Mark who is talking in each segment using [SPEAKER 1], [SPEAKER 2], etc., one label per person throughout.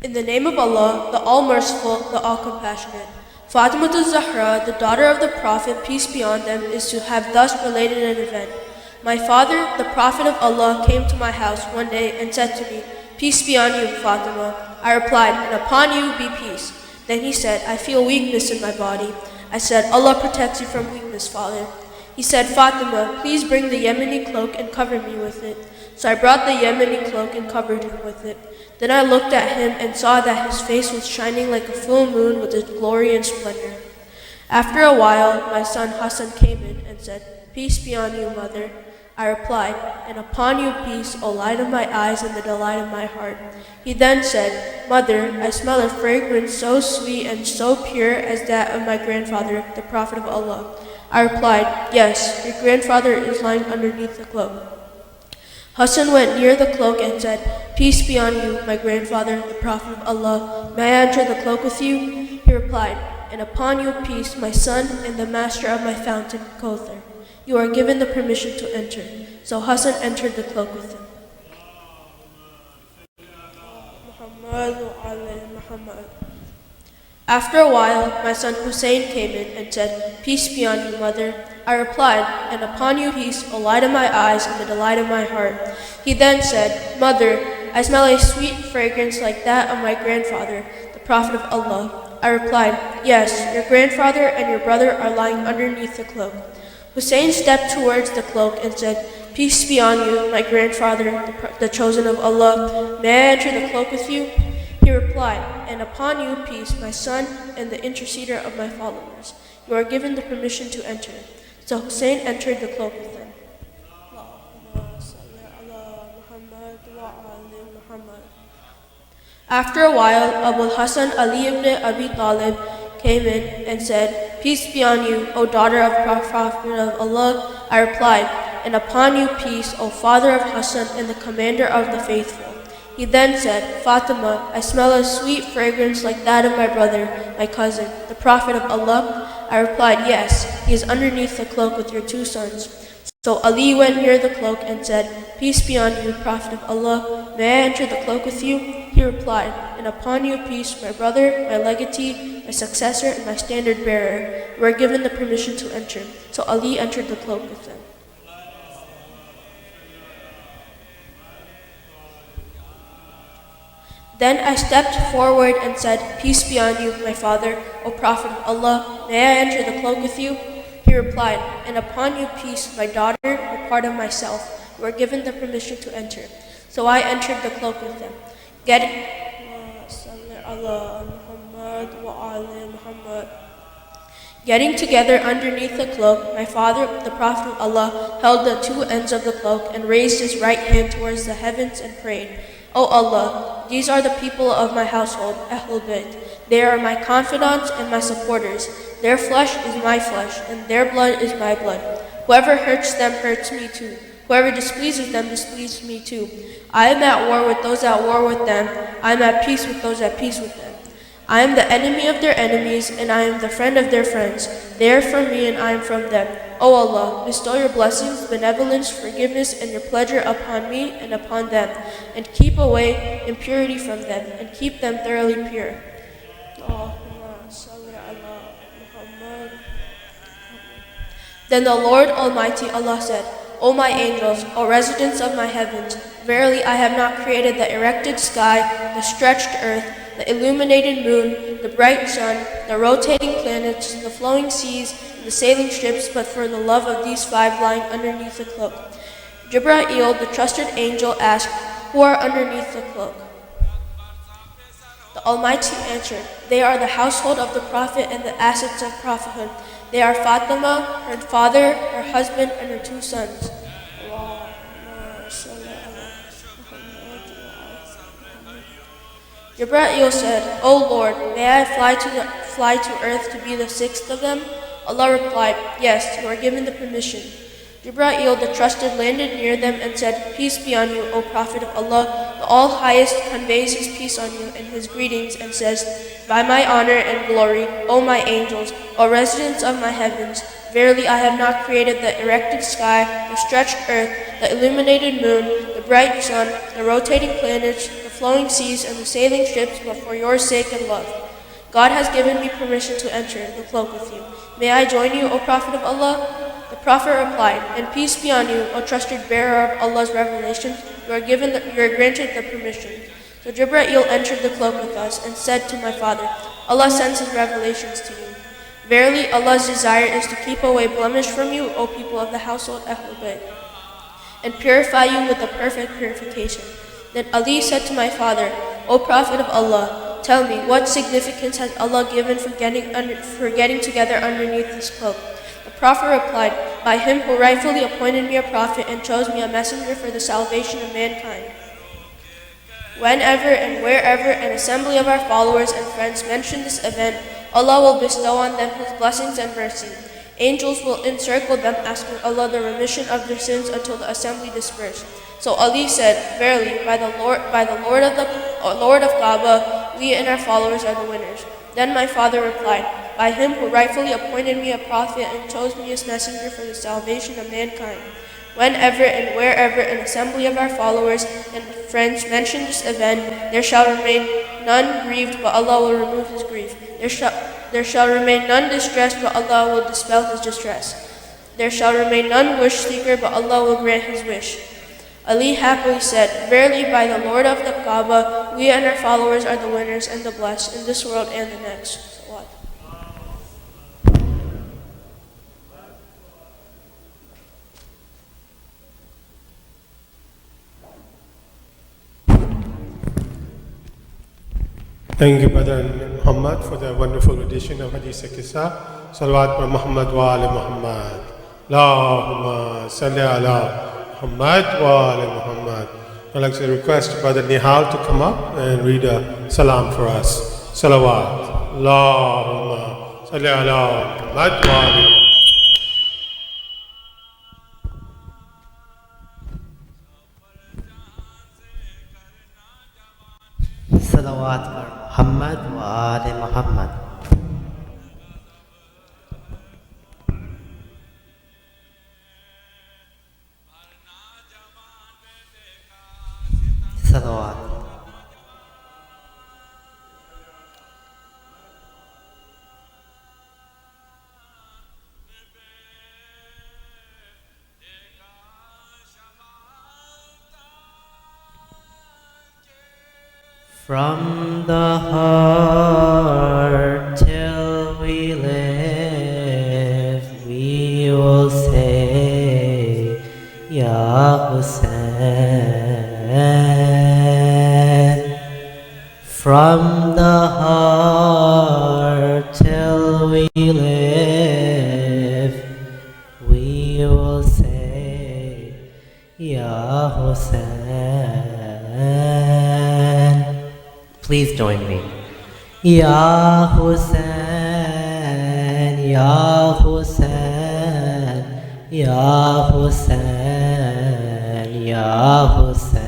[SPEAKER 1] In the name of Allah, the All-Merciful, the All-Compassionate. Fatima al-Zahra, the daughter of the Prophet, peace be on them, is to have thus related an event. My father, the Prophet of Allah, came to my house one day and said to me, "Peace be on you, Fatima." I replied, "And upon you be peace." Then he said, "I feel weakness in my body." I said, "Allah protects you from weakness, father." He said, "Fatima, please bring the Yemeni cloak and cover me with it." So I brought the Yemeni cloak and covered him with it. Then I looked at him and saw that his face was shining like a full moon with its glory and splendor. After a while, my son Hassan came in and said, "Peace be on you, mother." I replied, "And upon you peace, O light of my eyes and the delight of my heart." He then said, "Mother, I smell a fragrance so sweet and so pure as that of my grandfather, the Prophet of Allah." I replied, "Yes, your grandfather is lying underneath the cloak." Hassan went near the cloak and said, "Peace be on you, my grandfather, the Prophet of Allah. May I enter the cloak with you?" He replied, "And upon you peace, my son and the master of my fountain, Kothar. You are given the permission to enter." So Hassan entered the cloak with him. After a while, my son Hussein came in and said, "Peace be on you, mother." I replied, "And upon you peace, O light of my eyes and the delight of my heart." He then said, "Mother, I smell a sweet fragrance like that of my grandfather, the Prophet of Allah." I replied, "Yes, your grandfather and your brother are lying underneath the cloak." Hussein stepped towards the cloak and said, "Peace be on you, my grandfather, the chosen of Allah. May I enter the cloak with you?" He replied, "And upon you peace, my son and the interceder of my followers. You are given the permission to enter." So Hussein entered the cloak with them. After a while, Abu Hassan Ali ibn Abi Talib came in and said, "Peace be on you, O daughter of Prophet of Allah." I replied, "And upon you peace, O father of Hassan and the commander of the faithful." He then said, "Fatima, I smell a sweet fragrance like that of my brother, my cousin, the Prophet of Allah." I replied, "Yes, he is underneath the cloak with your two sons." So Ali went near the cloak and said, "Peace be on you, Prophet of Allah. May I enter the cloak with you?" He replied, "And upon you peace, my brother, my legatee, my successor, and my standard bearer. You are given the permission to enter." So Ali entered the cloak with them. Then I stepped forward and said, "Peace be on you, my father, O Prophet of Allah. May I enter the cloak with you?" He replied, "And upon you peace, my daughter, or part of myself. You are given the permission to enter." So I entered the cloak with them. Getting together underneath the cloak, my father, the Prophet of Allah, held the two ends of the cloak and raised his right hand towards the heavens and prayed, "O Allah, these are the people of my household, Ahlul Bayt. They are my confidants and my supporters. Their flesh is my flesh, and their blood is my blood. Whoever hurts them hurts me too. Whoever displeases them displeases me too. I am at war with those at war with them. I am at peace with those at peace with them. I am the enemy of their enemies, and I am the friend of their friends. They are from me, and I am from them. O Allah, bestow your blessings, benevolence, forgiveness, and your pleasure upon me and upon them, and keep away impurity from them, and keep them thoroughly pure." Then the Lord Almighty Allah said, "O my angels, O residents of my heavens, verily I have not created the erected sky, the stretched earth, the illuminated moon, the bright sun, the rotating planets, the flowing seas, and the sailing ships, but for the love of these five lying underneath the cloak." Jibra'il, the trusted angel, asked, "Who are underneath the cloak?" The Almighty answered, "They are the household of the Prophet and the assets of prophethood. They are Fatima, her father, her husband, and her two sons." Jibra'il said, "O Lord, may I fly to earth to be the sixth of them?" Allah replied, "Yes, you are given the permission." Jibra'il the trusted landed near them and said, "Peace be on you, O Prophet of Allah. The All-Highest conveys his peace on you and his greetings and says, By my honor and glory, O my angels, O residents of my heavens, verily I have not created the erected sky, the stretched earth, the illuminated moon, the bright sun, the rotating planets, the flowing seas and the sailing ships, but for your sake and love. God has given me permission to enter the cloak with you. May I join you, O Prophet of Allah? The Prophet replied, and peace be on you, O trusted bearer of Allah's revelations, you are granted the permission. So Jibreel entered the cloak with us and said to my father, Allah sends his revelations to you. Verily, Allah's desire is to keep away blemish from you, O people of the household Ahlul Bayt, and purify you with the perfect purification. Then Ali said to my father, O Prophet of Allah, tell me, what significance has Allah given for getting together underneath this cloak? The Prophet replied, by him who rightfully appointed me a prophet and chose me a messenger for the salvation of mankind. Whenever and wherever an assembly of our followers and friends mention this event, Allah will bestow on them His blessings and mercy. Angels will encircle them, asking Allah the remission of their sins until the assembly dispersed. So Ali said, verily, by the Lord of Kaaba, we and our followers are the winners. Then my father replied, by him who rightfully appointed me a prophet and chose me as messenger for the salvation of mankind. Whenever and wherever an assembly of our followers and friends mention this event, there shall remain none grieved, but Allah will remove his grief. There shall remain none distressed, but Allah will dispel his distress. There shall remain none wish seeker, but Allah will grant his wish. Ali happily said, verily, by the Lord of the Kaaba, we and our followers are the winners and the blessed in this world and the next.
[SPEAKER 2] Thank you, Brother Muhammad, for the wonderful edition of Hadith Qissa. Salawat pa Muhammad wa ala Muhammad. Allahumma salli ala Muhammad wa ala Muhammad. I'd like to request Brother Nihal to come up and read a salam for us. Salawat. Allahumma salli ala Muhammad wa ala Muhammad.
[SPEAKER 3] Salawat par Muhammad wa ala Muhammad. Salawat. From the heart till we live, we will say, Ya Hussein. From the heart till we live, we will say, Ya Hussein. Please join me. Ya Hussein, Ya Hussein, Ya Hussein, Ya Hussein,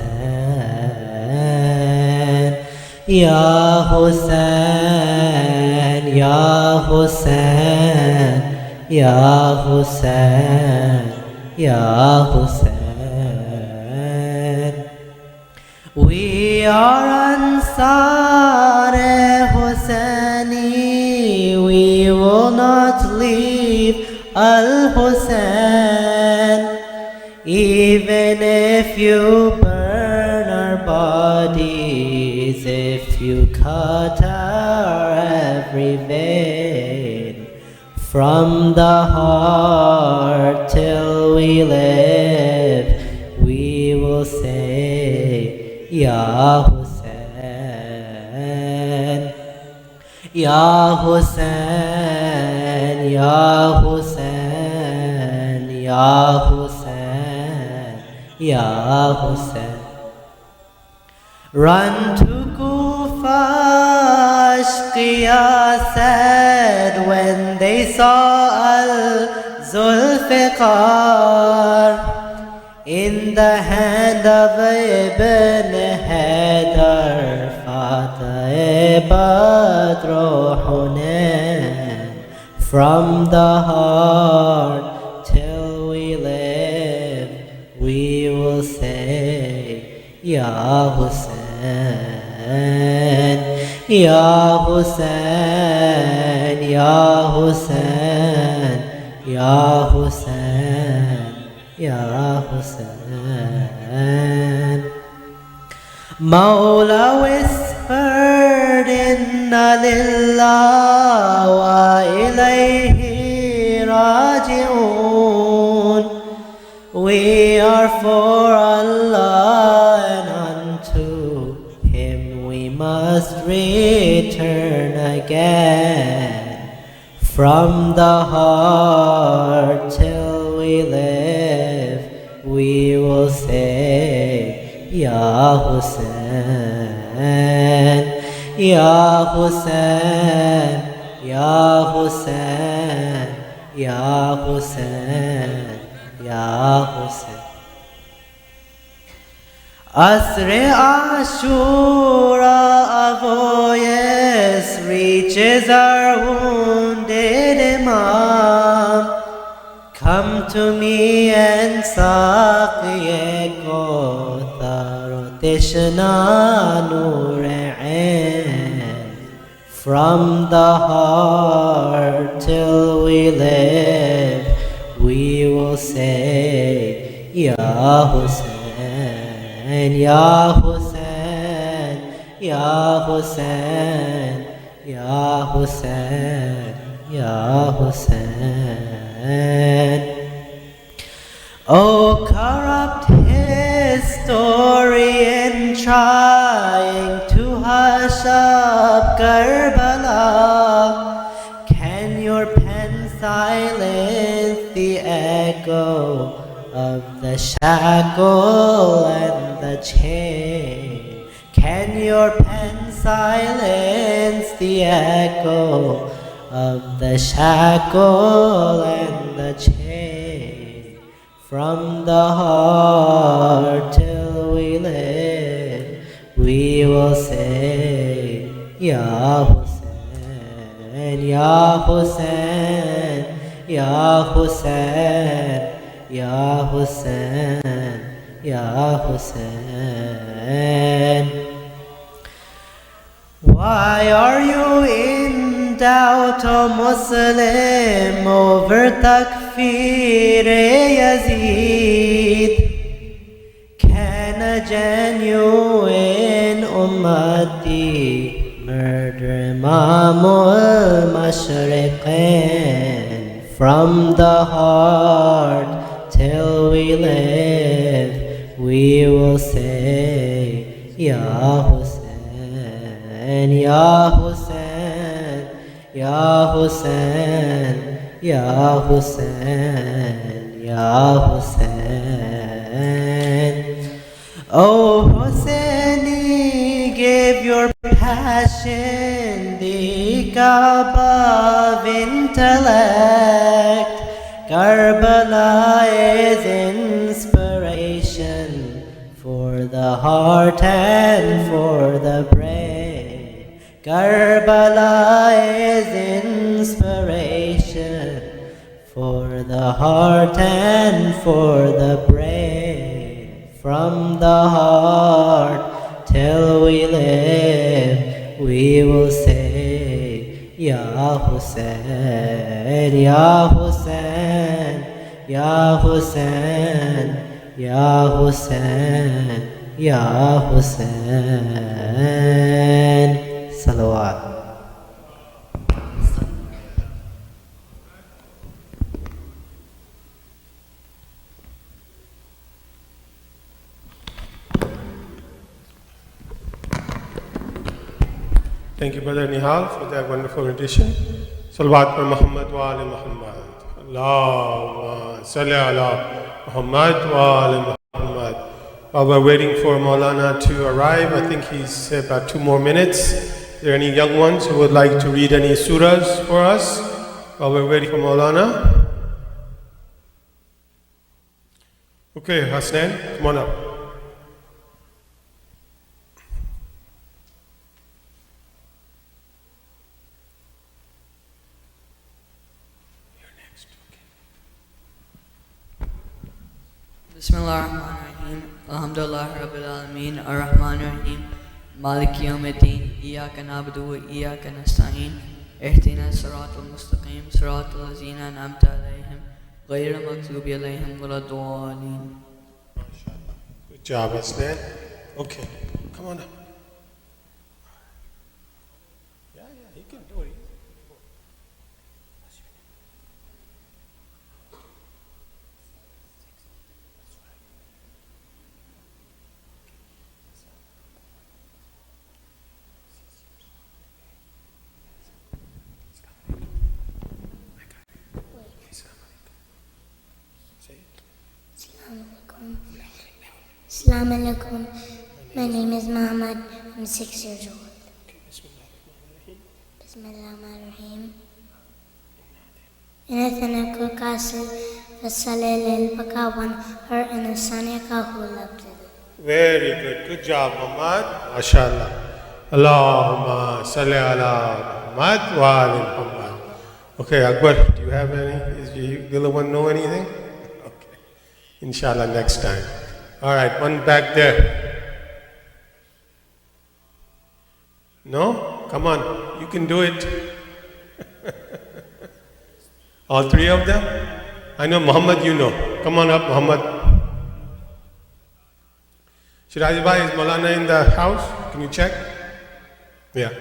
[SPEAKER 3] Ya Hussein, Ya Hussein, Ya Hussein, Ya Hussein. We are Ansar Husseini, we will not leave Al-Hussein. Even if you burn our bodies, if you cut our every vein, from the heart till we live, we will say, Ya Hussein, Ya Hussein, Ya Hussein, Ya Hussein, Ya Hussein. Run to Kufa, Ashqiya said when they saw Al-Zulfiqar in the hand of Ibn Haidar, Fatah Badr Hunain. From the heart till we live, we will say, Ya Hussein. Ya Hussein, Ya Hussein, Ya Hussein, Ya Hussein. Mawla whispered, Inna lillah wa ilayhi raji'un. We are for Allah and unto Him we must return again. From the heart till we live, we will say, Ya Hussein, Ya Hussein, Ya Hussein, Ya Hussein, Ya Hussein. Asr Ashura, a voice reaches our wounded Imam. Come to me and saqiye ko taro tishna nur-e-ain. From the heart till we live, we will say, Ya Hussein, Ya Hussein, Ya Hussein, Ya Hussein, Ya Hussein. Oh, corrupt historian trying to hush up Karbala, can your pen silence the echo of the shackle and the chain? Can your pen silence the echo of the shackle and the chain? From the heart till we live, we will say, Ya Hussein, Ya Hussein, Ya Hussein, Ya Hussein, Ya Hussein. Why are you in doubt, O Muslim, over Takfir-e-Yazid? Can a genuine ummati murder Imamul Mashriqin? From the heart till we live, we will say, Ya Hussein, Ya Hussein, Ya Hussein, Ya Hussein, Ya Hussein. Oh Husseini, give your passion the Kaaba of intellect. Karbala is inspiration for the heart and for the brain. Karbala is inspiration for the heart and for the brain. From the heart till we live, we will say, Ya Hussein, Ya Hussein, Ya Hussein, Ya Hussein, Ya Hussein. Salawat.
[SPEAKER 2] Thank you, Brother Nihal, for that wonderful rendition. Salawat par Muhammad wa ali Muhammad. Allahumma salli ala Muhammad wa ali Muhammad. While we're waiting for Maulana to arrive, I think he's about 2 more minutes. Are there any young ones who would like to read any surahs for us while we're waiting for Maulana? Okay, Hasnan, come on up.
[SPEAKER 4] Bismillah ar-Rahman ar-Rahim. Alhamdulillah Rabbil Alameen. Ar-Rahman ar-Rahim. مالك يوم الدين إياك نعبد وإياك نستعين اهدنا الصراط المستقيم صراط الذين أنعمت عليهم غير المغضوب عليهم ولا الضالين.
[SPEAKER 2] Good job, Aslan. Okay, come on up. Yeah, he can do it.
[SPEAKER 5] Assalamu alaikum. My name is Muhammad. I'm 6 years old. Bismillahirrahmanirrahim. Inathanak kasil fasalil bakawan her inasanya kahulab.
[SPEAKER 2] Very good. Good job, Muhammad. MashaAllah. Allahumma salli ala Muhammad wa ali Muhammad. Okay, Akbar, do you have any? Is the little one know anything? Okay. Inshallah, next time. All right, one back there. No? Come on, you can do it. All three of them? I know Muhammad, you know. Come on up, Muhammad. Shirazi Bhai, is Maulana in the house? Can you check? Yeah.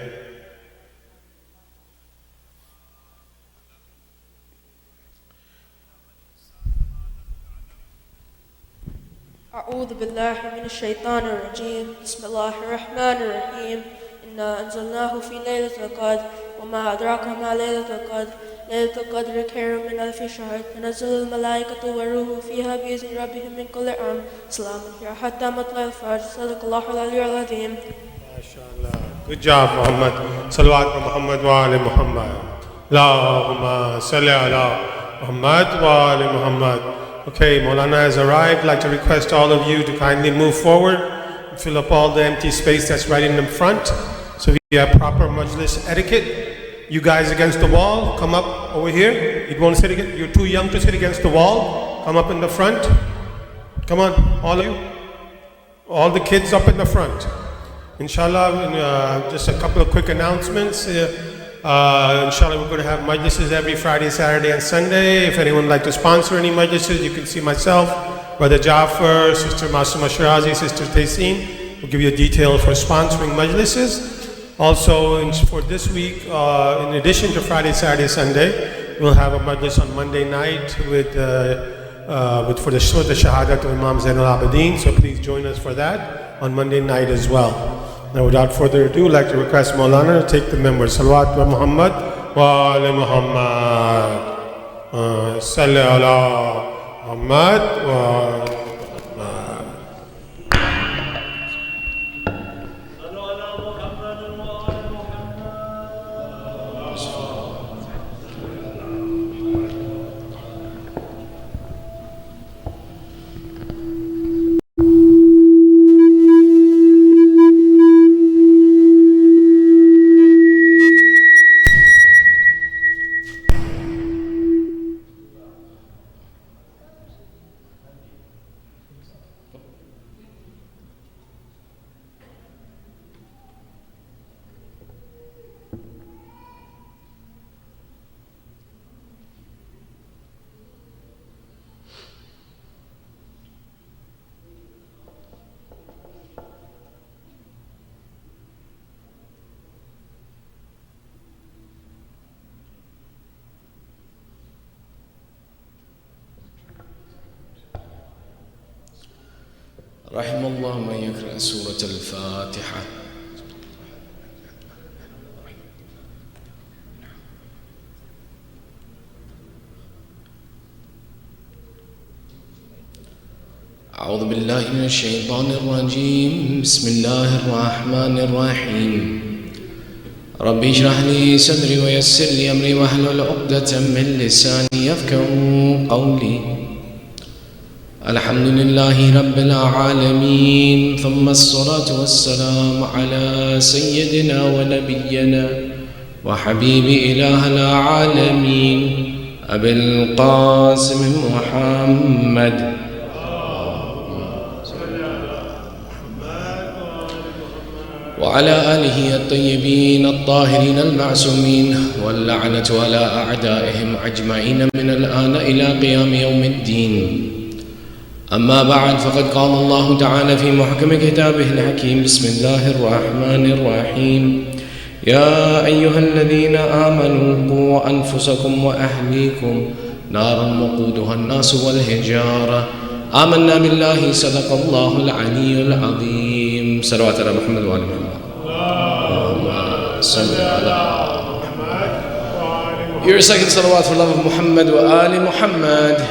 [SPEAKER 1] أعوذ بالله من الشيطان الرجيم بسم الله الرحمن الرحيم إنا أنزلناه في ليلة القدر وما أدراك ما ليلة القدر ليلة القدر خير من ألف شهر تنزل الملائكة والروح فيها بإذن ربهم من كل أمر سلام هي حتى مطلع الفجر صدق الله العلي العظيم.
[SPEAKER 2] MashaAllah. Good job, Muhammad. Salawat wa Muhammad wa ali Muhammad. Allahumma salli ala Muhammad wa ali Muhammad. Okay, Maulana has arrived. I'd like to request all of you to kindly move forward and fill up all the empty space that's right in the front. So we have proper majlis etiquette. You guys against the wall, come up over here. You won't sit against, you're too young to sit against the wall. Come up in the front. Come on, all of you. All the kids up in the front. Inshallah, just a couple of quick announcements. Inshallah, we're going to have majlises every Friday, Saturday, and Sunday. If anyone would like to sponsor any majlises, you can see myself, Brother Jafar, Sister Masuma Shirazi, Sister Taysin. We'll give you a detail for sponsoring majlises. Also, for this week, in addition to Friday, Saturday, Sunday, we'll have a majlis on Monday night for the Shahadat of Imam Zainul Abidin. So please join us for that on Monday night as well. Now, without further ado, I'd like to request Maulana to take the members. Salawat wa Muhammad wa ali Muhammad. Salli ala Muhammad wa ali Muhammad.
[SPEAKER 6] رحم الله من يقرأ سورة الفاتحة. أعوذ بالله من الشيطان الرجيم. بسم الله الرحمن الرحيم. ربي اشرح لي صدري ويسر لي أمري واحلل عقدة من لساني يفقهوا قولي. الحمد لله رب العالمين، ثم الصلاة والسلام على سيدنا ونبينا وحبيب إله العالمين أبي القاسم محمد وعلى آله الطيبين الطاهرين المعصومين واللعنة على أعدائهم أجمعين من الآن إلى قيام يوم الدين. أما بعد، فقد قال الله تعالى في محكم كتابه الحكيم: بسم الله الرحمن الرحيم. يا أيها الذين آمنوا قوا أنفسكم وأهليكم نارا وقودها الناس والحجارة آمنا بالله صدق الله العلي العظيم. صلوات على محمد وآل محمد. اللهم صل على محمد. Your second salawat for love of Muhammad wa Ali Muhammad.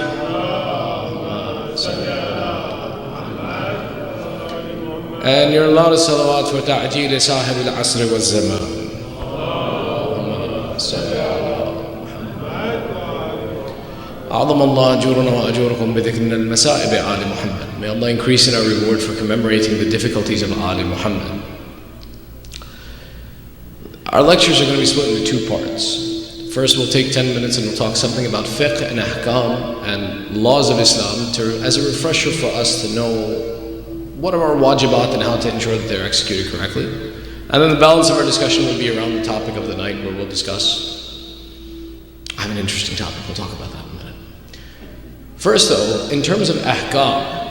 [SPEAKER 6] And your loudest salawat for ta'jeel sahib al-asr wa zaman. أعظم الله أجورنا وأجوركم بذكرنا المسائب آل Muhammad. May Allah increase in our reward for commemorating the difficulties of Ali Muhammad. Our lectures are going to be split into two parts. First, we'll take 10 minutes and we'll talk something about fiqh and ahkam and laws of Islam as a refresher for us to know what are our wajibat and how to ensure that they're executed correctly. And then the balance of our discussion will be around the topic of the night, where we'll discuss. I have an interesting topic, we'll talk about that in a minute. First though, in terms of ahkam,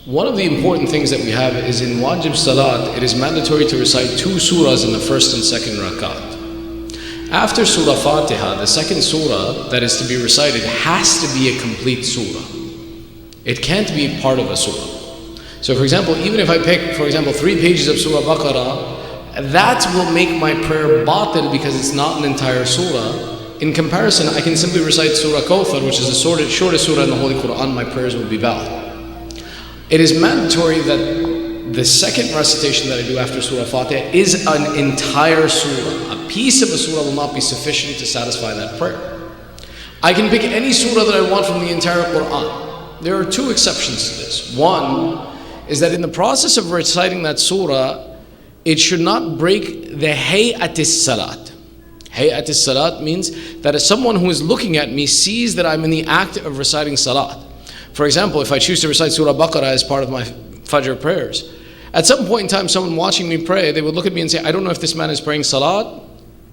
[SPEAKER 6] one of the important things that we have is in wajib salat, it is mandatory to recite 2 surahs in the first and second rakat. After Surah Fatiha, the second surah that is to be recited has to be a complete surah. It can't be part of a surah. So for example, even if I pick, for example, 3 pages of Surah Baqarah, that will make my prayer batil because it's not an entire surah. In comparison, I can simply recite Surah Kawthar, which is the shortest surah in the Holy Quran, my prayers will be valid. It is mandatory that the second recitation that I do after Surah Fatiha is an entire surah. A piece of a surah will not be sufficient to satisfy that prayer. I can pick any surah that I want from the entire Quran. There are 2 exceptions to this. One is that in the process of reciting that surah, it should not break the hay'atis salat. Hay'atis salat means that as someone who is looking at me sees that I'm in the act of reciting salat. For example, if I choose to recite Surah Baqarah as part of my Fajr prayers, at some point in time, someone watching me pray, they would look at me and say, I don't know if this man is praying salat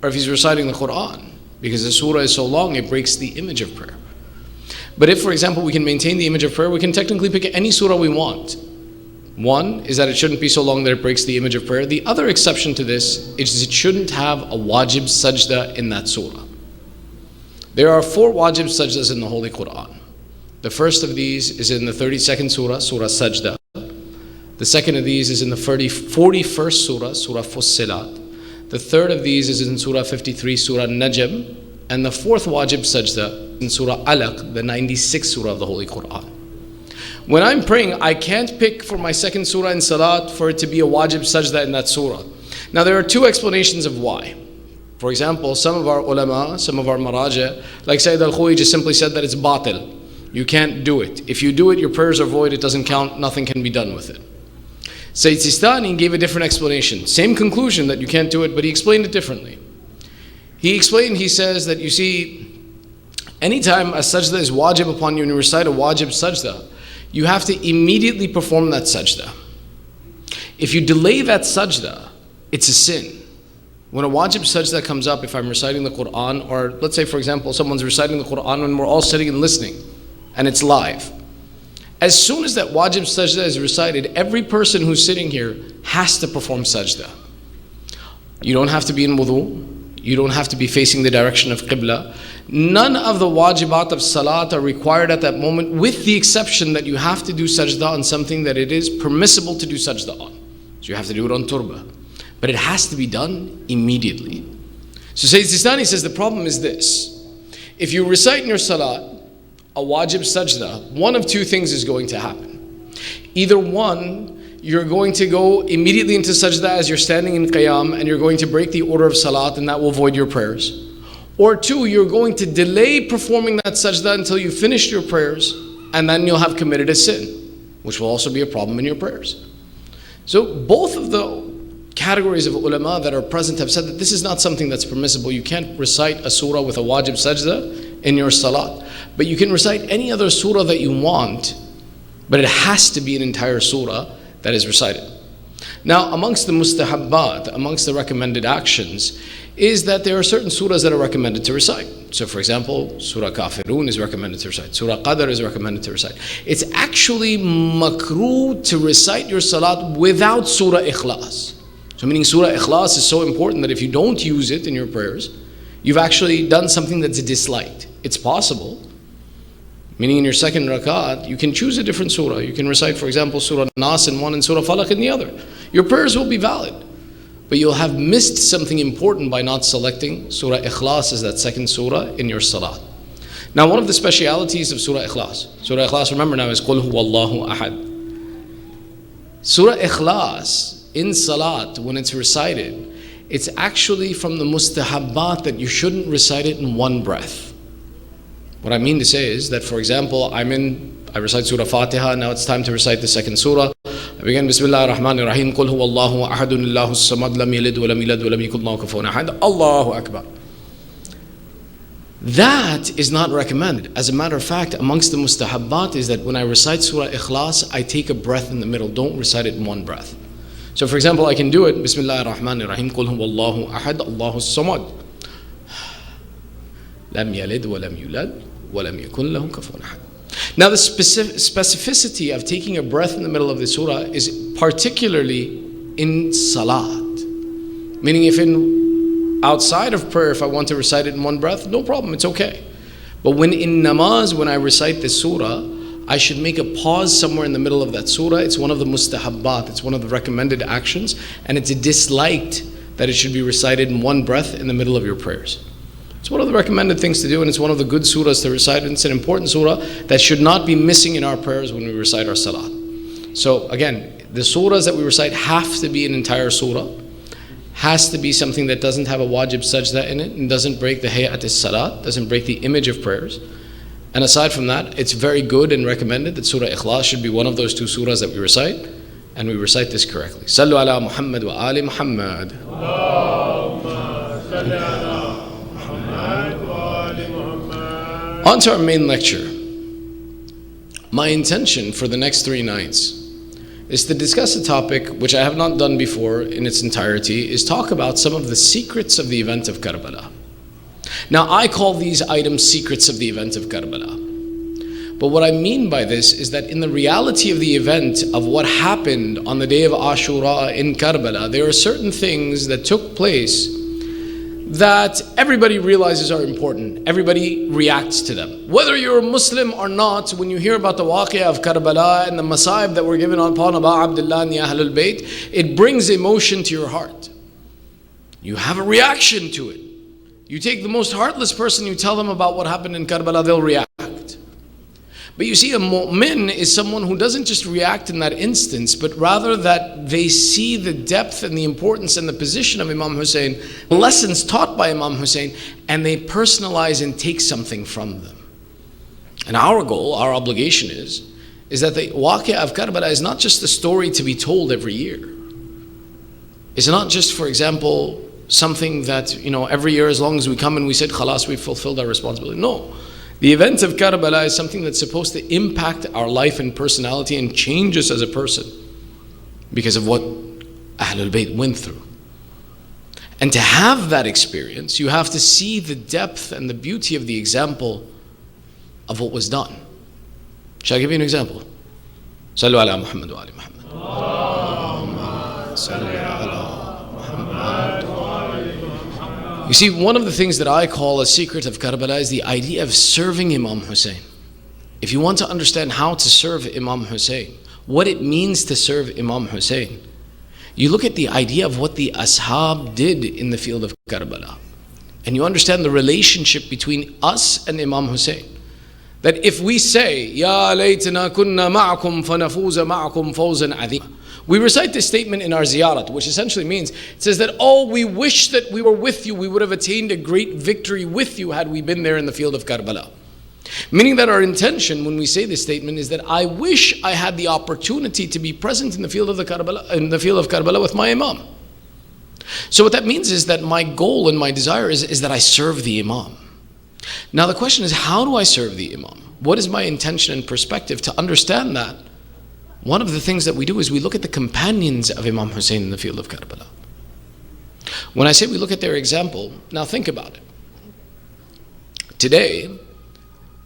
[SPEAKER 6] or if he's reciting the Quran, because the surah is so long, it breaks the image of prayer. But if, for example, we can maintain the image of prayer, we can technically pick any surah we want. One is that it shouldn't be so long that it breaks the image of prayer. The other exception to this is it shouldn't have a wajib sajda in that surah. There are 4 wajib sajdas in the Holy Quran. The first of these is in the 32nd surah, Surah Sajda. The second of these is in the 41st surah, Surah Fussilat. The third of these is in Surah 53, Surah Najm. And the 4th wajib sajda in Surah Alaq, the 96th surah of the Holy Quran. When I'm praying, I can't pick for my second surah in salat for it to be a wajib sajda in that surah. Now there are 2 explanations of why. For example, some of our ulama, some of our maraja, like Sayyid al-Khuwayi just simply said that it's batil. You can't do it. If you do it, your prayers are void, it doesn't count, nothing can be done with it. Sayyid Sistani gave a different explanation. Same conclusion that you can't do it, but he explained it differently. He says that you see, anytime a sajda is wajib upon you and you recite a wajib sajda, you have to immediately perform that sajda. If you delay that sajda, it's a sin. When a wajib sajda comes up, if I'm reciting the Quran, or let's say for example, someone's reciting the Quran and we're all sitting and listening, and it's live. As soon as that wajib sajda is recited, every person who's sitting here has to perform sajda. You don't have to be in wudu. You don't have to be facing the direction of qibla. None of the wajibat of salat are required at that moment, with the exception that you have to do sajda on something that it is permissible to do sajda on. So you have to do it on turba. But it has to be done immediately. So Sayyid Sistani says the problem is this. If you recite in your salat a wajib sajda, one of 2 things is going to happen. Either one, you're going to go immediately into sajda as you're standing in qiyam and you're going to break the order of salat and that will void your prayers. Or 2, you're going to delay performing that sajda until you finish your prayers and then you'll have committed a sin, which will also be a problem in your prayers. So both of the categories of ulama that are present have said that this is not something that's permissible. You can't recite a surah with a wajib sajda in your salat. But you can recite any other surah that you want, but it has to be an entire surah that is recited. Now, amongst the mustahabbat, amongst the recommended actions, is that there are certain surahs that are recommended to recite. So, for example, Surah Kafirun is recommended to recite. Surah Qadr is recommended to recite. It's actually makruh to recite your salat without Surah Ikhlas. So, meaning Surah Ikhlas is so important that if you don't use it in your prayers, you've actually done something that's disliked. It's possible. Meaning in your second rakat, you can choose a different surah. You can recite, for example, Surah Nas in one and Surah Falaq in the other. Your prayers will be valid. But you'll have missed something important by not selecting Surah Ikhlas as that second surah in your salat. Now, one of the specialities of Surah Ikhlas. Surah Ikhlas, remember now, is Qul Huwallahu Ahad. Surah Ikhlas in salat, when it's recited, it's actually from the mustahabbat that you shouldn't recite it in one breath. What I mean to say is that, for example, I recite Surah Fatiha, now it's time to recite the second surah. I begin Bismillah ar-Rahman ar-Rahim, Qul huwallahu ahadun Allahu samad, lam yalid wa lam yulad wa lam yakul lahu kufuwan ahad, Allahu Akbar. That is not recommended. As a matter of fact, amongst the mustahabbat is that when I recite Surah Ikhlas, I take a breath in the middle. Don't recite it in one breath. So, for example, I can do it, Bismillah ar-Rahman ar-Rahim, Qul huwallahu ahad, Allahu samad, lam yalid wa lam yulad wa lam yakun lahu kufuwan ahad. Now, the specificity of taking a breath in the middle of the surah is particularly in salat. Meaning, if outside of prayer, if I want to recite it in one breath, no problem, it's okay. But when in namaz, when I recite the surah, I should make a pause somewhere in the middle of that surah. It's one of the mustahabbat, it's one of the recommended actions, and it's disliked that it should be recited in one breath in the middle of your prayers. It's one of the recommended things to do, and it's one of the good surahs to recite, and it's an important surah that should not be missing in our prayers when we recite our salat. So again, the surahs that we recite have to be an entire surah, has to be something that doesn't have a wajib sajda in it, and doesn't break the hayat as-salat, doesn't break the image of prayers. And aside from that, it's very good and recommended that Surah Ikhlas should be one of those two surahs that we recite, and we recite this correctly. Sallu ala Muhammad wa ali Muhammad. On to our main lecture. My intention for the next 3 nights is to discuss a topic which I have not done before in its entirety, is talk about some of the secrets of the event of Karbala. Now, I call these items secrets of the event of Karbala. But what I mean by this is that in the reality of the event of what happened on the day of Ashura in Karbala, there are certain things that took place that everybody realizes are important. Everybody reacts to them. Whether you're a Muslim or not, when you hear about the waqia of Karbala and the masaib that were given upon Abu Abdullah and the Ahlul Bayt, it brings emotion to your heart. You have a reaction to it. You take the most heartless person, you tell them about what happened in Karbala, they'll react. But you see, a mu'min is someone who doesn't just react in that instance, but rather that they see the depth and the importance and the position of Imam Hussein, the lessons taught by Imam Hussein, and they personalize and take something from them. And our goal, our obligation is that the waqia of Karbala is not just a story to be told every year. It's not just, for example, something that, every year as long as we come and we said, khalas, we've fulfilled our responsibility. No. The event of Karbala is something that's supposed to impact our life and personality and change us as a person because of what Ahlul Bayt went through. And to have that experience, you have to see the depth and the beauty of the example of what was done. Shall I give you an example? Sallu ala Muhammad wa ali Muhammad. Allahumma salli ala Muhammad. You see, one of the things that I call a secret of Karbala is the idea of serving Imam Hussein. If you want to understand how to serve Imam Hussein, what it means to serve Imam Hussein, you look at the idea of what the Ashab did in the field of Karbala. And you understand the relationship between us and Imam Hussein. That if we say, Ya laytana kunna ma'akum fanafuza ma'akum fawzan adhima, we recite this statement in our ziyarat, which essentially means, it says that, we wish that we were with you, we would have attained a great victory with you had we been there in the field of Karbala. Meaning that our intention when we say this statement is that I wish I had the opportunity to be present in the field of Karbala with my Imam. So what that means is that my goal and my desire is that I serve the Imam. Now the question is, how do I serve the Imam? What is my intention and perspective to understand that? one of the things that we do is we look at the companions of Imam Hussein in the field of Karbala. When I say we look at their example, now think about it. Today,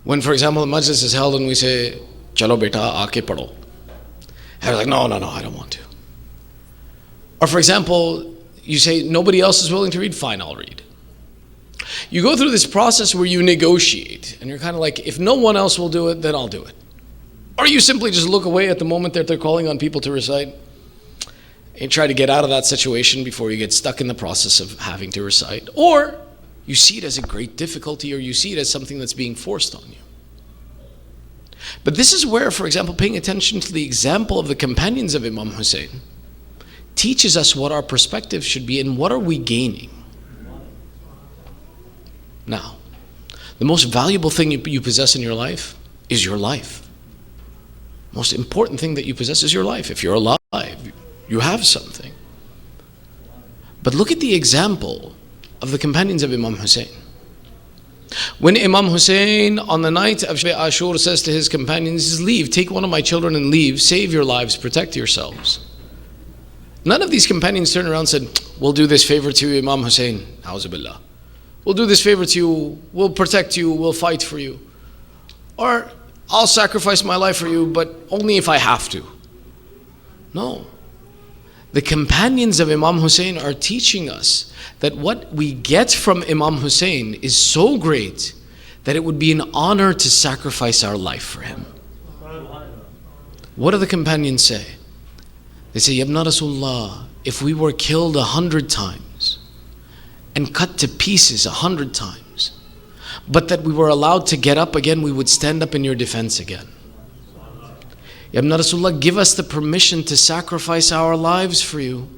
[SPEAKER 6] when, for example, the majlis is held and we say, "Chalo beta, aake padho," and they're like, no, I don't want to. Or for example, you say, nobody else is willing to read, fine, I'll read. You go through this process where you negotiate, and you're kind of like, if no one else will do it, then I'll do it. Or you simply just look away at the moment that they're calling on people to recite, and try to get out of that situation before you get stuck in the process of having to recite. Or you see it as a great difficulty, or you see it as something that's being forced on you. But this is where, for example, paying attention to the example of the companions of Imam Hussein teaches us what our perspective should be and what are we gaining. Now, the most valuable thing you possess in your life is your life. Most important thing that you possess is your life. If you're alive, you have something. But look at the example of the companions of Imam Hussein. When Imam Hussein on the night of Ashur says to his companions, leave, take one of my children and leave, save your lives, protect yourselves. None of these companions turned around and said, we'll do this favor to you, Imam Hussein, A'udhu Billah. We'll do this favor to you, we'll protect you, we'll fight for you. Or, I'll sacrifice my life for you, but only if I have to. No. The companions of Imam Hussein are teaching us that what we get from Imam Hussein is so great that it would be an honor to sacrifice our life for him. What do the companions say? They say, Yabna Rasulullah, if we were killed 100 times and cut to pieces 100 times, but that we were allowed to get up again, we would stand up in your defense again. Yabna Rasulullah, give us the permission to sacrifice our lives for you.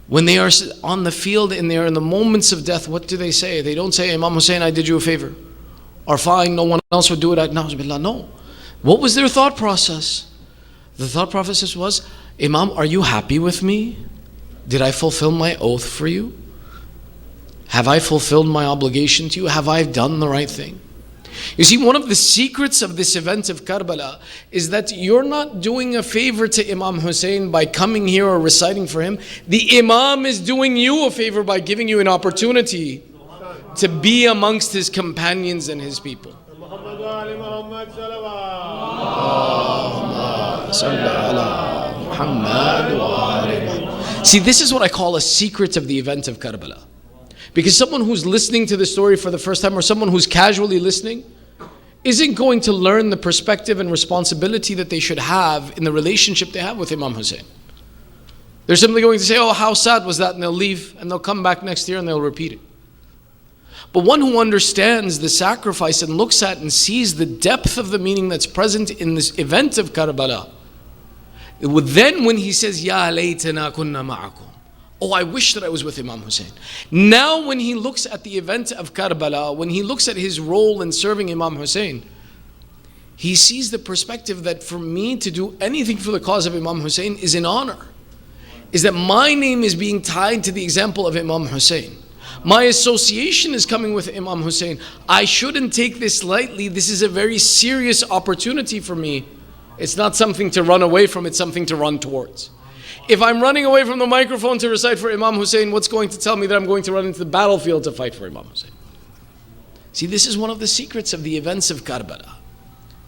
[SPEAKER 6] When they are on the field and they are in the moments of death, what do they say? They don't say, Imam Hussein, I did you a favor. Or fine, no one else would do it. No. What was their thought process? The thought process was, Imam, are you happy with me? Did I fulfill my oath for you? Have I fulfilled my obligation to you? Have I done the right thing? You see, one of the secrets of this event of Karbala is that you're not doing a favor to Imam Hussein by coming here or reciting for him. The Imam is doing you a favor by giving you an opportunity to be amongst his companions and his people. See, this is what I call a secret of the event of Karbala. Because someone who's listening to the story for the first time, or someone who's casually listening, isn't going to learn the perspective and responsibility that they should have in the relationship they have with Imam Hussein. They're simply going to say, oh, how sad was that? And they'll leave, and they'll come back next year and they'll repeat it. But one who understands the sacrifice and looks at and sees the depth of the meaning that's present in this event of Karbala, then when he says, Ya laytana kunna ma'akum, oh, I wish that I was with Imam Hussein. Now when he looks at the event of Karbala, when he looks at his role in serving Imam Hussein, he sees the perspective that for me to do anything for the cause of Imam Hussein is an honor. Is that my name is being tied to the example of Imam Hussein. My association is coming with Imam Hussein. I shouldn't take this lightly. This is a very serious opportunity for me. It's not something to run away from, it's something to run towards. If I'm running away from the microphone to recite for Imam Hussein, what's going to tell me that I'm going to run into the battlefield to fight for Imam Hussein? See, this is one of the secrets of the events of Karbala.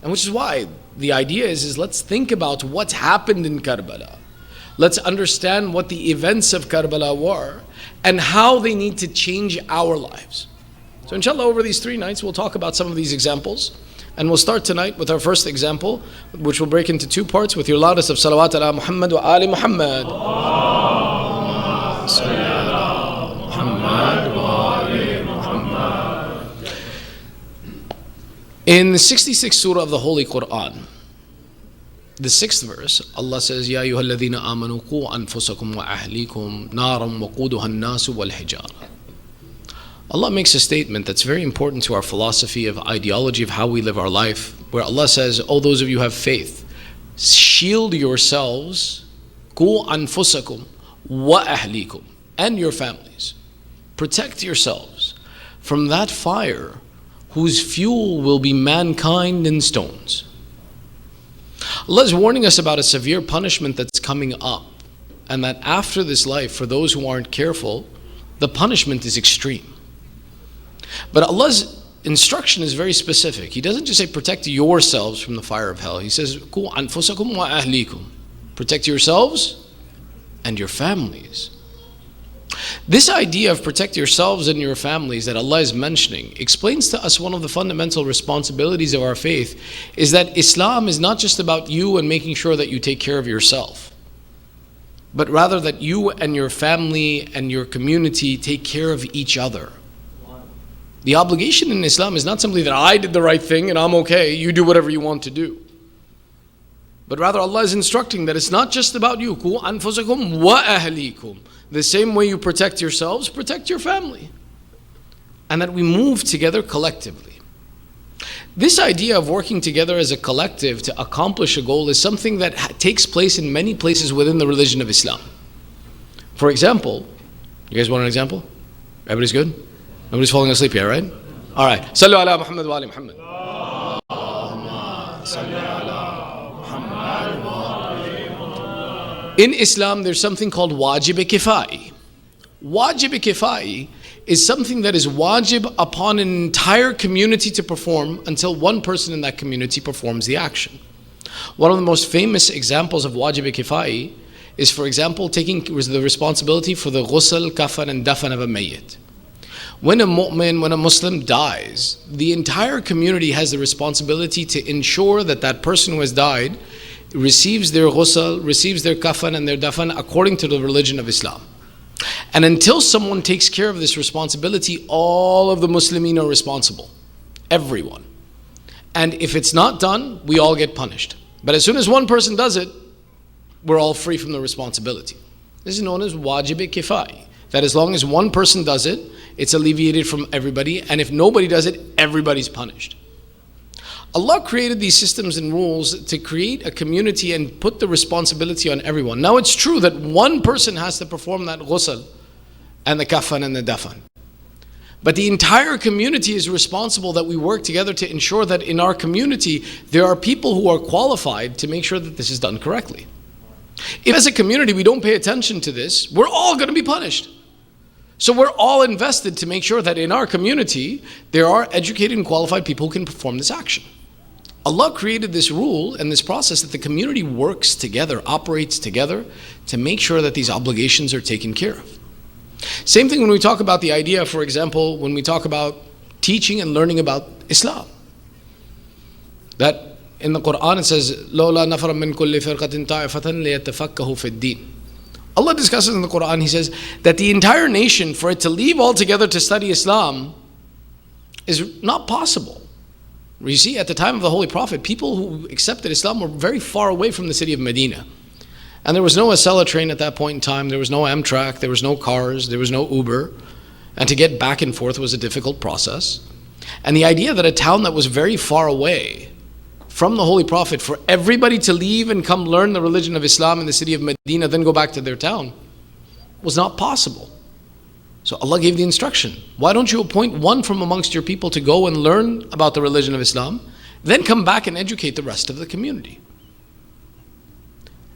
[SPEAKER 6] And which is why the idea is let's think about what happened in Karbala. Let's understand what the events of Karbala were and how they need to change our lives. So inshallah, over these 3 nights, we'll talk about some of these examples. And we'll start tonight with our first example, which will break into 2 parts with your loudest of salawat ala Muhammad wa ali Muhammad. In the 66th surah of the Holy Quran, the 6th verse, Allah says, Ya ayyuhalladhina amanu qu anfusakum wa ahlikum naram waquduha an-nasu wal hijara. Allah makes a statement that's very important to our philosophy of ideology of how we live our life, where Allah says, oh, those of you who have faith, shield yourselves, qu anfusakum wa ahlikum, and your families. Protect yourselves from that fire whose fuel will be mankind and stones. Allah is warning us about a severe punishment that's coming up, and that after this life, for those who aren't careful, the punishment is extreme. But Allah's instruction is very specific. He doesn't just say protect yourselves from the fire of hell. He says "Qu anfusakum wa ahlikum." Protect yourselves and your families. This idea of protect yourselves and your families that Allah is mentioning explains to us one of the fundamental responsibilities of our faith is that Islam is not just about you and making sure that you take care of yourself, but rather that you and your family and your community take care of each other. The obligation in Islam is not simply that I did the right thing and I'm okay, you do whatever you want to do. But rather Allah is instructing that it's not just about you. Qu anfusakum wa ahlikum. The same way you protect yourselves, protect your family. And that we move together collectively. This idea of working together as a collective to accomplish a goal is something that takes place in many places within the religion of Islam. For example, you guys want an example? Everybody's good? Nobody's falling asleep here, right? All right. Sallu ala Muhammad wa ali Muhammad. In Islam, there's something called wajib-e-kifai. Wajib-e-kifai is something that is wajib upon an entire community to perform until one person in that community performs the action. One of the most famous examples of wajib-e-kifai is, for example, taking the responsibility for the ghusl, kafan, and dafan of a mayyit. When a mu'min, when a Muslim dies, the entire community has the responsibility to ensure that that person who has died receives their ghusl, receives their kafan and their dafan according to the religion of Islam. And until someone takes care of this responsibility, all of the Muslimin are responsible. Everyone. And if it's not done, we all get punished. But as soon as one person does it, we're all free from the responsibility. This is known as wajib-e-kifai. That as long as one person does it, it's alleviated from everybody. And if nobody does it, everybody's punished. Allah created these systems and rules to create a community and put the responsibility on everyone. Now it's true that one person has to perform that ghusl and the kafan and the dafan. But the entire community is responsible that we work together to ensure that in our community there are people who are qualified to make sure that this is done correctly. If as a community we don't pay attention to this, we're all going to be punished. So we're all invested to make sure that in our community there are educated and qualified people who can perform this action. Allah created this rule and this process that the community works together, operates together to make sure that these obligations are taken care of. Same thing when we talk about the idea, for example, when we talk about teaching and learning about Islam. That in the Quran it says, لَوْلَا نَفَرًا مِنْ كُلِّ فِرْقَةٍ طَائِفَةً لِيَتَفَقَّهُ فِي الدِّينِ. Allah discusses in the Quran, He says that the entire nation, for it to leave altogether to study Islam is not possible. You see, at the time of the Holy Prophet, people who accepted Islam were very far away from the city of Medina. And there was no Acela train at that point in time, there was no Amtrak, there was no cars, there was no Uber. And to get back and forth was a difficult process. And the idea that a town that was very far away from the Holy Prophet, for everybody to leave and come learn the religion of Islam in the city of Medina, then go back to their town, was not possible. So Allah gave the instruction, why don't you appoint one from amongst your people to go and learn about the religion of Islam, then come back and educate the rest of the community.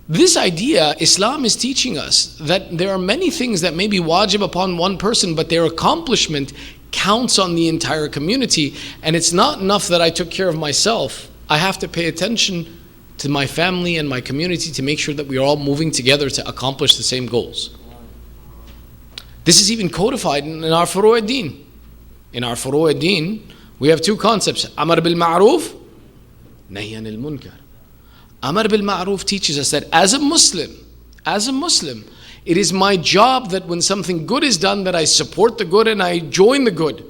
[SPEAKER 6] This idea, Islam is teaching us that there are many things that may be wajib upon one person, but their accomplishment counts on the entire community. And it's not enough that I took care of myself. I have to pay attention to my family and my community to make sure that we are all moving together to accomplish the same goals. This is even codified in our Furu' ad-Din. In our Furu' ad-Din, we have two concepts. Amar bil ma'ruf, nahy anil munkar. Amar bil ma'ruf teaches us that as a Muslim, it is my job that when something good is done, that I support the good and I join the good.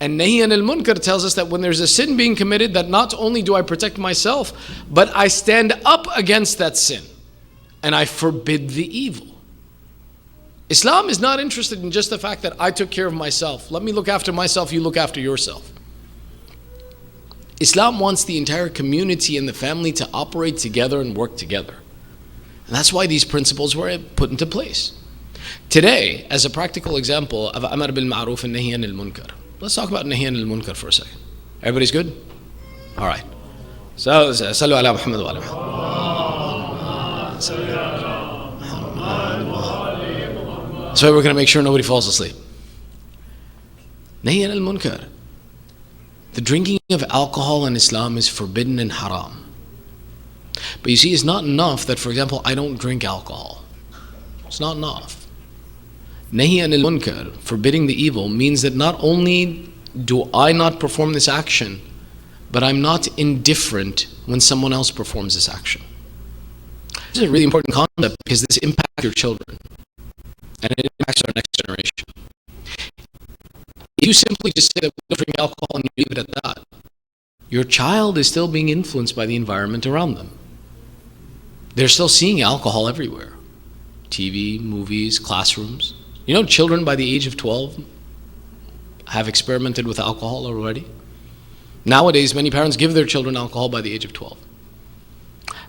[SPEAKER 6] And nahy anil munkar tells us that when there's a sin being committed, that not only do I protect myself, but I stand up against that sin and I forbid the evil. Islam is not interested in just the fact that I took care of myself. Let me look after myself, you look after yourself. Islam wants the entire community and the family to operate together and work together. And that's why these principles were put into place. Today, as a practical example of Amar bil Ma'ruf and Nahy anil Munkar, let's talk about Nahy anil Munkar for a second. Everybody's good? All right. صلوا على محمد وعلى محمد. That's why we're going to make sure nobody falls asleep. Nahy anil munkar. The drinking of alcohol in Islam is forbidden and haram. But you see, it's not enough that, for example, I don't drink alcohol. It's not enough. Nahy anil munkar, forbidding the evil, means that not only do I not perform this action, but I'm not indifferent when someone else performs this action. This is a really important concept because this impacts your children and it impacts our next generation. If you simply just say that we don't drink alcohol and you leave it at that, your child is still being influenced by the environment around them. They're still seeing alcohol everywhere. TV, movies, classrooms. You know, children by the age of 12 have experimented with alcohol already. Nowadays, many parents give their children alcohol by the age of 12.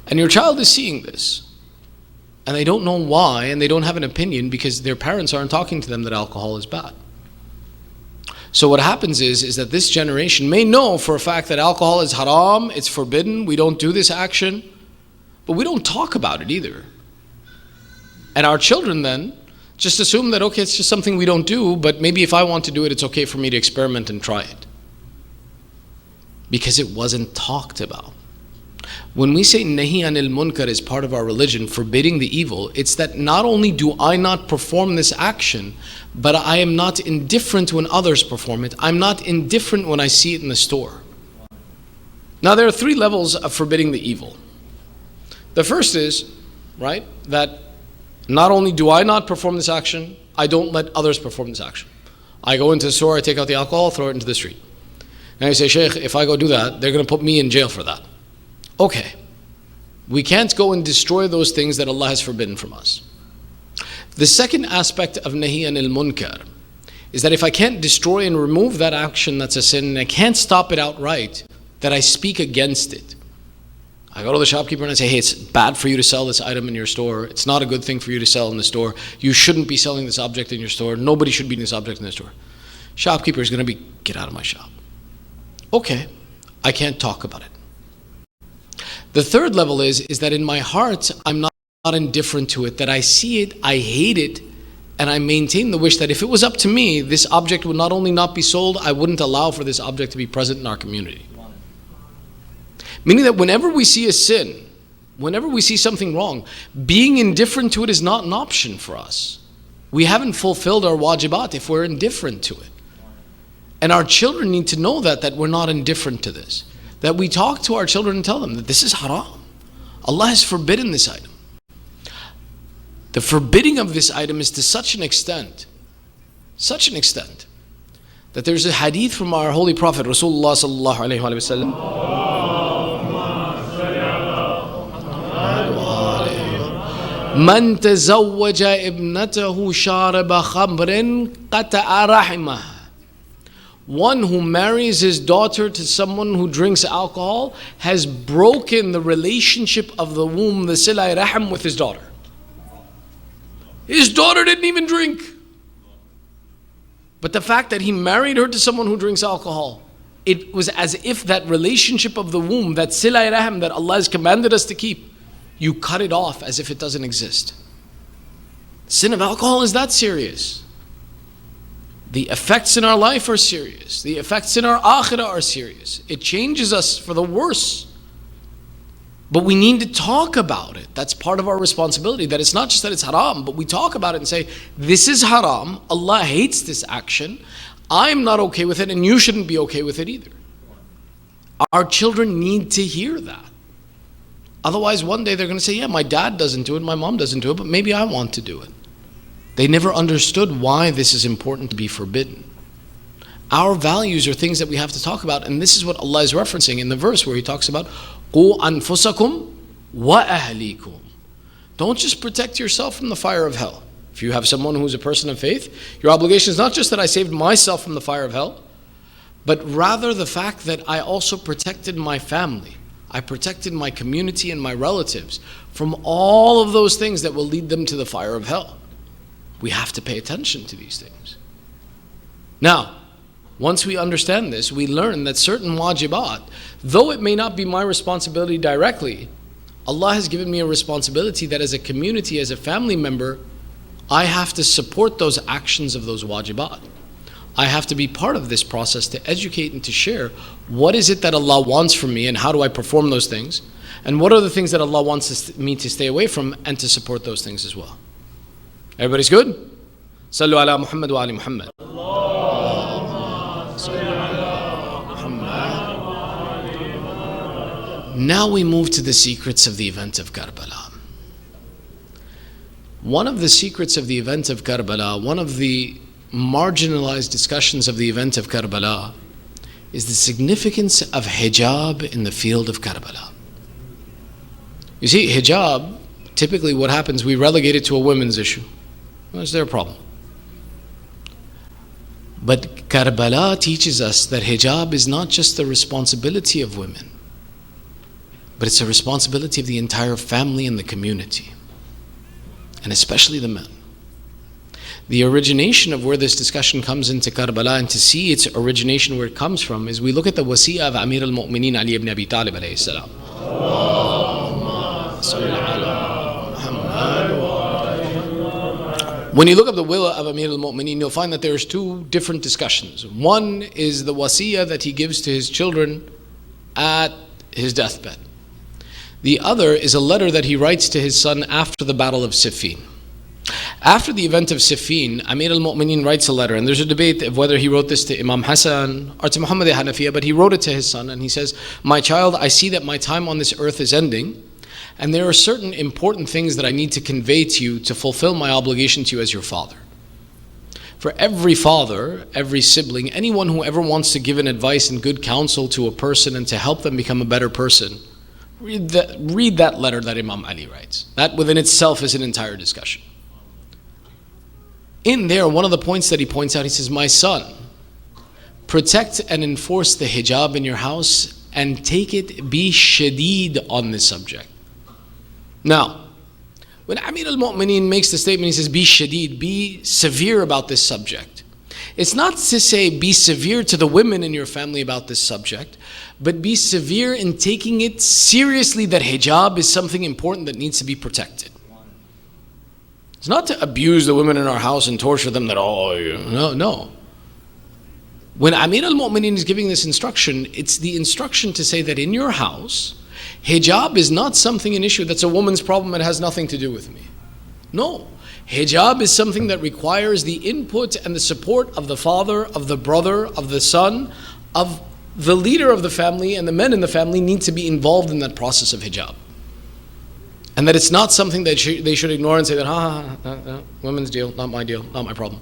[SPEAKER 6] And your child is seeing this. And they don't know why, and they don't have an opinion because their parents aren't talking to them that alcohol is bad. So what happens is that this generation may know for a fact that alcohol is haram, it's forbidden, we don't do this action, but we don't talk about it either. And our children then just assume that, okay, it's just something we don't do, but maybe if I want to do it, it's okay for me to experiment and try it. Because it wasn't talked about. When we say nahi anil munkar is part of our religion, forbidding the evil, it's that not only do I not perform this action, but I am not indifferent when others perform it. I'm not indifferent when I see it in the store. Now there are 3 levels of forbidding the evil. The first is, right, that not only do I not perform this action, I don't let others perform this action. I go into the store, I take out the alcohol, throw it into the street. Now you say, Shaykh, if I go do that, they're going to put me in jail for that. Okay, we can't go and destroy those things that Allah has forbidden from us. The second aspect of nahi anil munkar is that if I can't destroy and remove that action that's a sin, and I can't stop it outright, that I speak against it. I go to the shopkeeper and I say, hey, it's bad for you to sell this item in your store. It's not a good thing for you to sell in the store. You shouldn't be selling this object in your store. Nobody should be in this object in the store. Shopkeeper is going to be, get out of my shop. Okay, I can't talk about it. The third level is that in my heart, I'm not indifferent to it, that I see it, I hate it, and I maintain the wish that if it was up to me, this object would not only not be sold, I wouldn't allow for this object to be present in our community. Meaning that whenever we see a sin, whenever we see something wrong, being indifferent to it is not an option for us. We haven't fulfilled our wajibat if we're indifferent to it. And our children need to know that we're not indifferent to this. That we talk to our children and tell them that this is haram. Allah has forbidden this item. The forbidding of this item is to such an extent, that there's a hadith from our holy Prophet Rasulullah sallallahu alaihi wasallam. Man tazawwaja ibnatahu sharaba khamrin qata'a rahimah. One who marries his daughter to someone who drinks alcohol has broken the relationship of the womb, the silai rahim, with his daughter. His daughter didn't even drink. But the fact that he married her to someone who drinks alcohol, it was as if that relationship of the womb, that silai rahim that Allah has commanded us to keep, you cut it off as if it doesn't exist. Sin of alcohol is that serious. The effects in our life are serious. The effects in our akhirah are serious. It changes us for the worse. But we need to talk about it. That's part of our responsibility. That it's not just that it's haram, but we talk about it and say, this is haram. Allah hates this action. I'm not okay with it, and you shouldn't be okay with it either. Our children need to hear that. Otherwise, one day they're going to say, yeah, my dad doesn't do it, my mom doesn't do it, but maybe I want to do it. They never understood why this is important to be forbidden. Our values are things that we have to talk about, and this is what Allah is referencing in the verse where He talks about قُوا أَنفُسَكُمْ وَأَهْلِيكُمْ. Don't just protect yourself from the fire of hell. If you have someone who's a person of faith, your obligation is not just that I saved myself from the fire of hell, but rather the fact that I also protected my family. I protected my community and my relatives from all of those things that will lead them to the fire of hell. We have to pay attention to these things. Now, Once we understand this, we learn that certain wajibat, though it may not be my responsibility directly, Allah has given me a responsibility that as a community, as a family member, I have to support those actions of those wajibat. I have to be part of this process to educate and to share what is it that Allah wants from me and how do I perform those things, and what are the things that Allah wants me to stay away from and to support those things as well. Everybody's good? Sallu ala Muhammad wa ali Muhammad. Now we move to the secrets of the event of Karbala. One of the secrets of the event of Karbala, one of the marginalized discussions of the event of Karbala, is the significance of hijab in the field of Karbala. You see, hijab, typically what happens, we relegate it to a women's issue. Well, it's their problem. But Karbala teaches us that hijab is not just the responsibility of women, but it's a responsibility of the entire family and the community, and especially the men. The origination of where this discussion comes into Karbala, and to see its origination where it comes from, is we look at the wasi'ah of Amir al-Mu'mineen Ali ibn Abi Talib alayhi salam. When you look up the will of Amir al-Mu'mineen, you'll find that there's two different discussions. One is the wasiyah that he gives to his children at his deathbed. The other is a letter that he writes to his son after the Battle of Siffin. After the event of Siffin, Amir al-Mu'mineen writes a letter, and there's a debate of whether he wrote this to Imam Hassan or to Muhammad al-Hanafiya, but he wrote it to his son, and he says, "My child, I see that my time on this earth is ending, and there are certain important things that I need to convey to you to fulfill my obligation to you as your father." For every father, every sibling, anyone who ever wants to give an advice and good counsel to a person and to help them become a better person, read that letter that Imam Ali writes. That within itself is an entire discussion. In there, one of the points that he points out, he says, "My son, protect and enforce the hijab in your house and be shadeed on this subject." Now, when Amir al-Mu'mineen makes the statement, he says, be shadeed, be severe about this subject. It's not to say be severe to the women in your family about this subject, but be severe in taking it seriously that hijab is something important that needs to be protected. It's not to abuse the women in our house and torture them no. When Amir al-Mu'mineen is giving this instruction, it's the instruction to say that in your house, hijab is not something, an issue that's a woman's problem and has nothing to do with me. No. Hijab is something that requires the input and the support of the father, of the brother, of the son, of the leader of the family, and the men in the family need to be involved in that process of hijab. And that it's not something that they should ignore and say that, women's deal, not my deal, not my problem.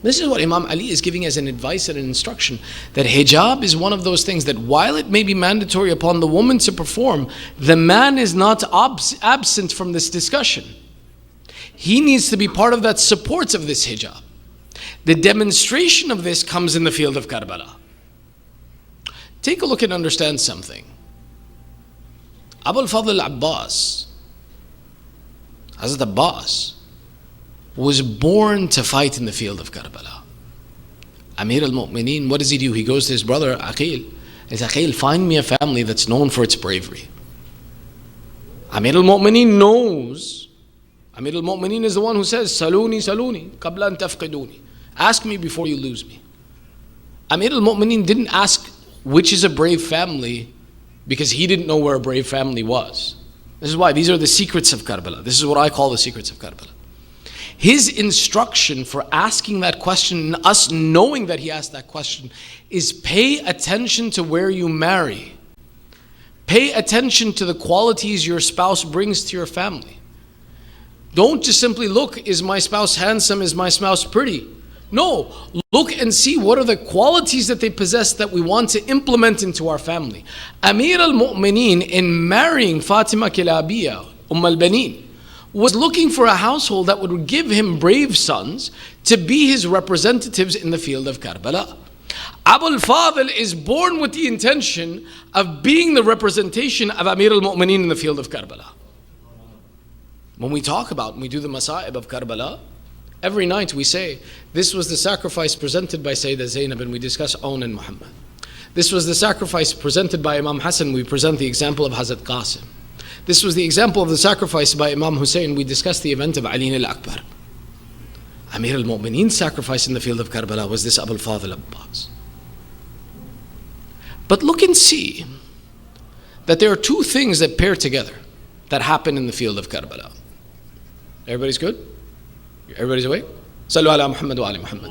[SPEAKER 6] This is what Imam Ali is giving as an advice and an instruction, that hijab is one of those things that while it may be mandatory upon the woman to perform, the man is not absent from this discussion. He needs to be part of that support of this hijab. The demonstration of this comes in the field of Karbala. Take a look and understand something. Abu al-Fadl Abbas, Hazrat Abbas, was born to fight in the field of Karbala. Amir al-Mu'mineen, what does he do? He goes to his brother Aqil. He says, Aqil, find me a family that's known for its bravery. Amir al-Mu'mineen knows. Amir al-Mu'mineen is the one who says, Saluni, qabla an tafqiduni. Ask me before you lose me. Amir al-Mu'mineen didn't ask which is a brave family because he didn't know where a brave family was. This is why these are the secrets of Karbala. This is what I call the secrets of Karbala. His instruction for asking that question, and us knowing that he asked that question, is pay attention to where you marry. Pay attention to the qualities your spouse brings to your family. Don't just simply look, is my spouse handsome, is my spouse pretty? No, look and see what are the qualities that they possess that we want to implement into our family. Amir al-Mu'mineen, in marrying Fatima Kilabiya, al-Banin, was looking for a household that would give him brave sons to be his representatives in the field of Karbala. Abu al-Fadl is born with the intention of being the representation of Amir al-Mu'mineen in the field of Karbala. When we talk about, when we do the Masa'ib of Karbala, Every night we say, this was the sacrifice presented by Sayyidah Zainab, and we discuss Awn and Muhammad. This was the sacrifice presented by Imam Hassan, we present the example of Hazrat Qasim. This was the example of the sacrifice by Imam Hussein, we discuss the event of Ali al-Akbar. Amir al-Mu'mineen's sacrifice in the field of Karbala was this Abul Fadl Abbas. But look and see that there are two things that pair together that happen in the field of Karbala. Everybody's good? Everybody's awake? Sallu ala Muhammad wa ali Muhammad.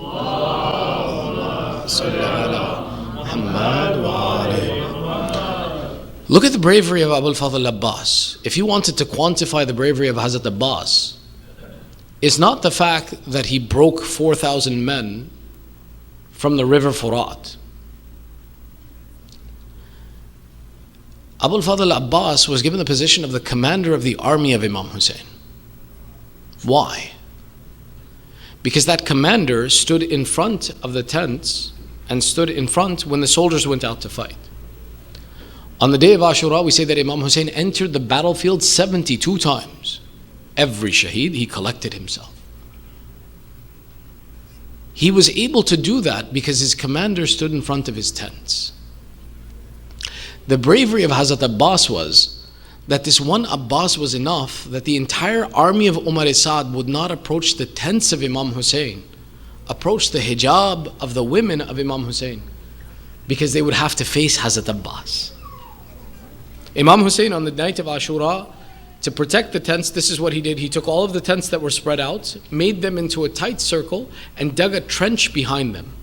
[SPEAKER 6] Sallu ala Muhammad wa ali. Look at the bravery of Abul Fadl Abbas. If you wanted to quantify the bravery of Hazrat Abbas, it's not the fact that he broke 4,000 men from the river Furat. Abul Fadl Abbas was given the position of the commander of the army of Imam Hussein. Why? Because that commander stood in front of the tents and stood in front when the soldiers went out to fight. On the day of Ashura, we say that Imam Hussein entered the battlefield 72 times. Every shaheed, he collected himself. He was able to do that because his commander stood in front of his tents. The bravery of Hazrat Abbas was that this one Abbas was enough that the entire army of Umar Sa'd would not approach the tents of Imam Hussein, approach the hijab of the women of Imam Hussein, because they would have to face Hazrat Abbas. Imam Hussein on the night of Ashura, to protect the tents, this is what he did. He took all of the tents that were spread out, made them into a tight circle, and dug a trench behind them.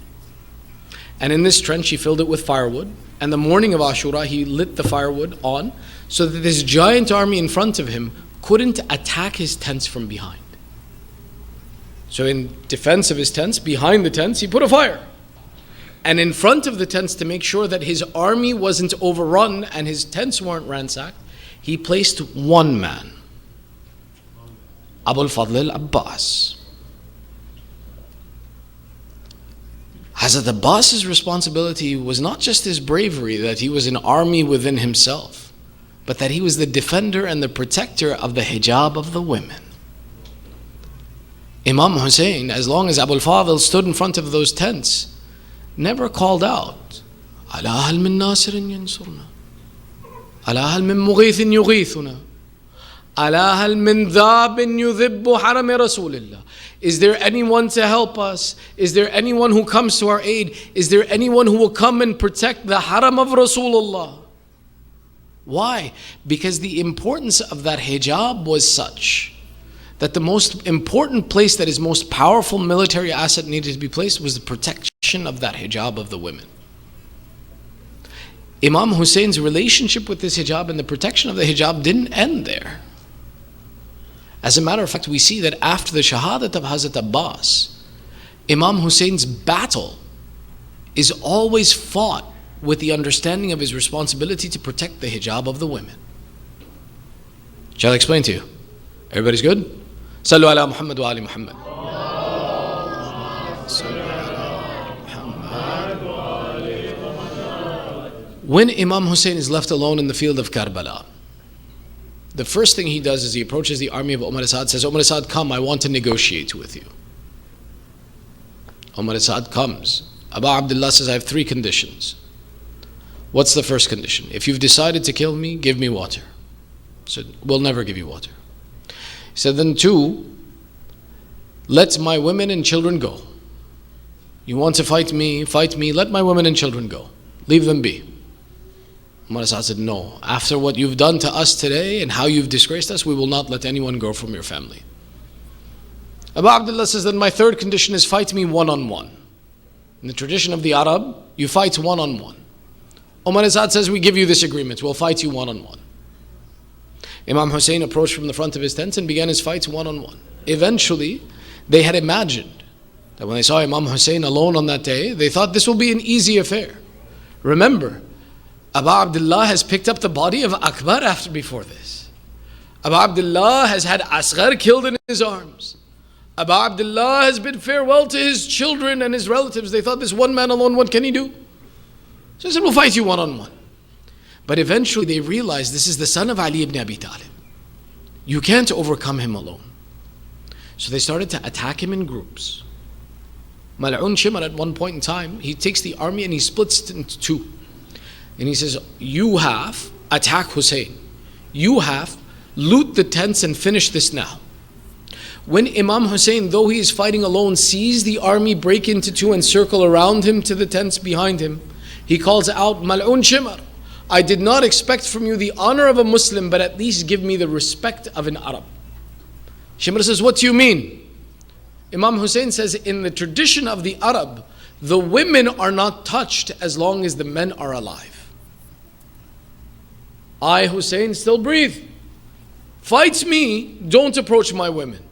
[SPEAKER 6] And in this trench, he filled it with firewood. And the morning of Ashura, he lit the firewood on so that this giant army in front of him couldn't attack his tents from behind. So in defense of his tents, behind the tents, he put a fire. And in front of the tents, to make sure that his army wasn't overrun and his tents weren't ransacked, he placed one man, Abul Fadl al-Abbas. Hazrat Abbas's responsibility was not just his bravery, that he was an army within himself, but that he was the defender and the protector of the hijab of the women. Imam Hussein, as long as Abul Fadl stood in front of those tents, never called out, Ala hal min nasirin yansurna, Ala hal min mughithin yughithuna, Ala hal min dhabin yudhibbu harami Rasulillah. Is there anyone to help us? Is there anyone who comes to our aid? Is there anyone who will come and protect the haram of Rasulullah? Why? Because the importance of that hijab was such that the most important place, that his most powerful military asset needed to be placed, was the protection of that hijab of the women. Imam Hussein's relationship with this hijab and the protection of the hijab didn't end there. As a matter of fact, we see that after the shahadat of Hazrat Abbas, Imam Hussein's battle is always fought with the understanding of his responsibility to protect the hijab of the women. Shall I explain to you? Everybody's good? Sallu ala Muhammad wa ali Muhammad. When Imam Hussein is left alone in the field of Karbala, the first thing he does is he approaches the army of Umar Sa'd, says, Umar Sa'd, come, I want to negotiate with you. Umar Sa'd comes. Abu Abdullah says, I have 3 conditions. What's the first condition? If you've decided to kill me, give me water. He said, we'll never give you water. He said, then 2, let my women and children go. You want to fight me, let my women and children go. Leave them be. Umar Sa'd said, no, after what you've done to us today and how you've disgraced us, we will not let anyone go from your family. Abu Abdullah says, then my 3rd condition is fight me one-on-one. In the tradition of the Arab, you fight one-on-one. Umar Sa'd says, we give you this agreement, we'll fight you one-on-one. Imam Hussein approached from the front of his tent and began his fights one-on-one. Eventually, they had imagined that when they saw Imam Hussein alone on that day, they thought this will be an easy affair. Remember, Abu Abdullah has picked up the body of Akbar before this. Abu Abdullah has had Asghar killed in his arms. Abu Abdullah has bid farewell to his children and his relatives. They thought, this one man alone, what can he do? So he said, we'll fight you one-on-one. But eventually they realized this is the son of Ali ibn Abi Talib. You can't overcome him alone. So they started to attack him in groups. Mal'un Shimr at one point in time, he takes the army and he splits it into two. And he says, you half attack Hussein. You half loot the tents and finish this now. When Imam Hussein, though he is fighting alone, sees the army break into two and circle around him to the tents behind him, he calls out, Mal'un Shimr, I did not expect from you the honor of a Muslim, but at least give me the respect of an Arab. Shimr says, what do you mean? Imam Hussein says, in the tradition of the Arab, the women are not touched as long as the men are alive. I, Hussein, still breathe. Fight me, don't approach my women.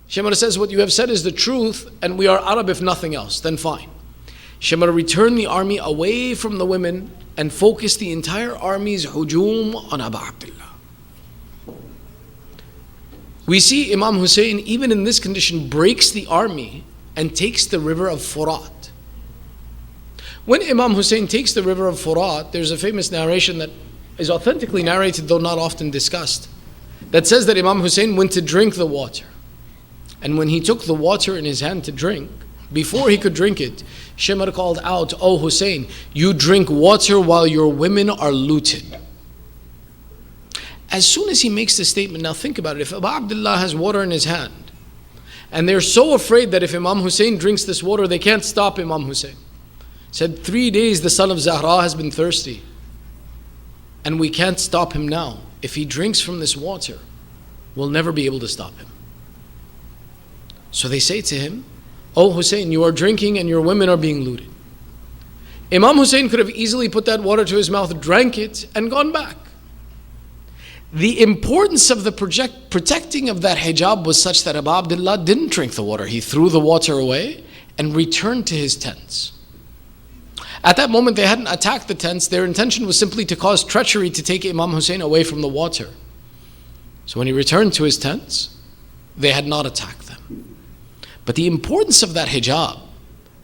[SPEAKER 6] Shimr says, what you have said is the truth, and we are Arab if nothing else, then fine. Shimr returned the army away from the women and focused the entire army's hujum on Abu Abdullah. We see Imam Hussein, even in this condition, breaks the army and takes the river of Furat. When Imam Hussein takes the river of Furat, there's a famous narration that is authentically narrated, though not often discussed, that says that Imam Hussein went to drink the water. And when he took the water in his hand to drink, before he could drink it, Shimr called out, "Oh Hussein, you drink water while your women are looted." As soon as he makes the statement, now think about it, if Abu Abdullah has water in his hand, and they're so afraid that if Imam Hussein drinks this water, they can't stop Imam Hussein. Said, 3 days the son of Zahra has been thirsty, and we can't stop him now. If he drinks from this water, we'll never be able to stop him. So they say to him, "Oh Hussein, you are drinking and your women are being looted." Imam Hussein could have easily put that water to his mouth, drank it, and gone back. The importance of the protecting of that hijab was such that Abu Abdullah didn't drink the water. He threw the water away and returned to his tents. At that moment, they hadn't attacked the tents. Their intention was simply to cause treachery to take Imam Hussein away from the water. So when he returned to his tents, they had not attacked them. But the importance of that hijab,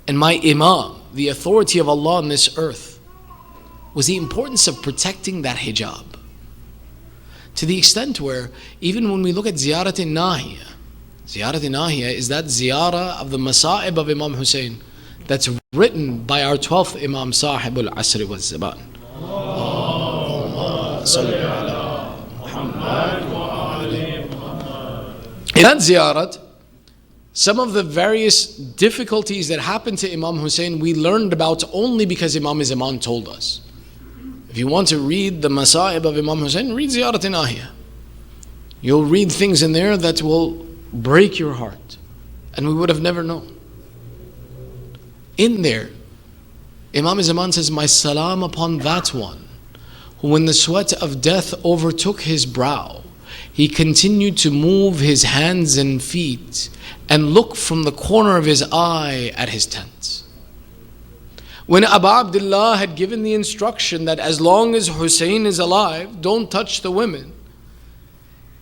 [SPEAKER 6] and my Imam, the authority of Allah on this earth, was the importance of protecting that hijab. To the extent where, even when we look at Ziyarat al-Nahiya is that ziyarah of the Masa'ib of Imam Hussein that's written by our 12th Imam, Sahib al-Asr wal-Zaman. In that ziyarat, some of the various difficulties that happened to Imam Hussein we learned about only because Imam Zaman told us. If you want to read the Masa'ib of Imam Hussein, read Ziyarat al-Nahiya. You'll read things in there that will break your heart, and we would have never known. In there, Imam Zaman says, "My salam upon that one, who when the sweat of death overtook his brow, he continued to move his hands and feet and look from the corner of his eye at his tents." When Abu Abdullah had given the instruction that as long as Hussein is alive, don't touch the women,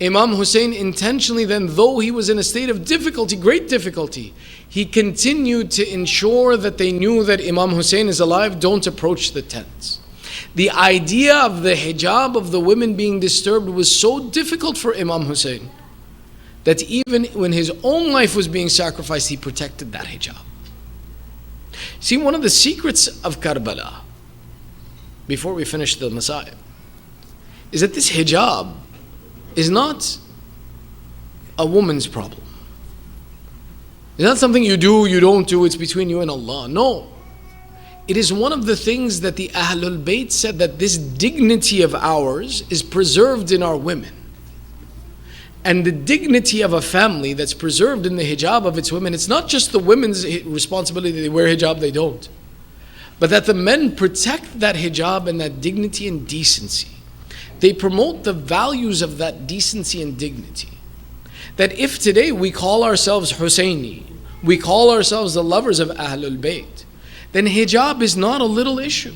[SPEAKER 6] Imam Hussein intentionally then, though he was in a state of difficulty, great difficulty, he continued to ensure that they knew that Imam Hussein is alive, don't approach the tents. The idea of the hijab of the women being disturbed was so difficult for Imam Hussein that even when his own life was being sacrificed, he protected that hijab. See, one of the secrets of Karbala, before we finish the Masa'ib, is that this hijab is not a woman's problem. It's not something you do, you don't do, it's between you and Allah. No. It is one of the things that the Ahlul Bayt said, that this dignity of ours is preserved in our women. And the dignity of a family that's preserved in the hijab of its women, it's not just the women's responsibility, they wear hijab, they don't. But that the men protect that hijab and that dignity and decency. They promote the values of that decency and dignity. That if today we call ourselves Husseini, we call ourselves the lovers of Ahlul Bayt, then hijab is not a little issue.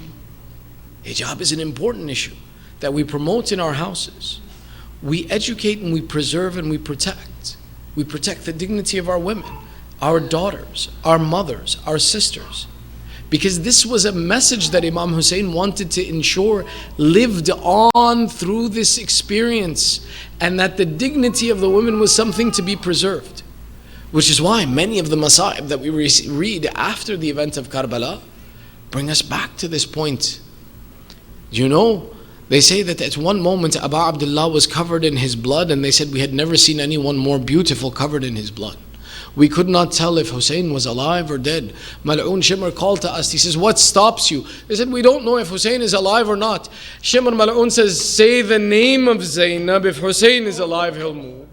[SPEAKER 6] Hijab is an important issue that we promote in our houses. We educate and we preserve and we protect. We protect the dignity of our women, our daughters, our mothers, our sisters. Because this was a message that Imam Hussein wanted to ensure lived on through this experience, and that the dignity of the women was something to be preserved. Which is why many of the masa'ib that we read after the event of Karbala bring us back to this point. You know, they say that at one moment Abu Abdullah was covered in his blood, and they said we had never seen anyone more beautiful covered in his blood. We could not tell if Hussein was alive or dead. Mal'un Shimr called to us. He says, what stops you? They said, we don't know if Hussein is alive or not. Shimr Mal'un says, say the name of Zainab. If Hussein is alive, he'll move.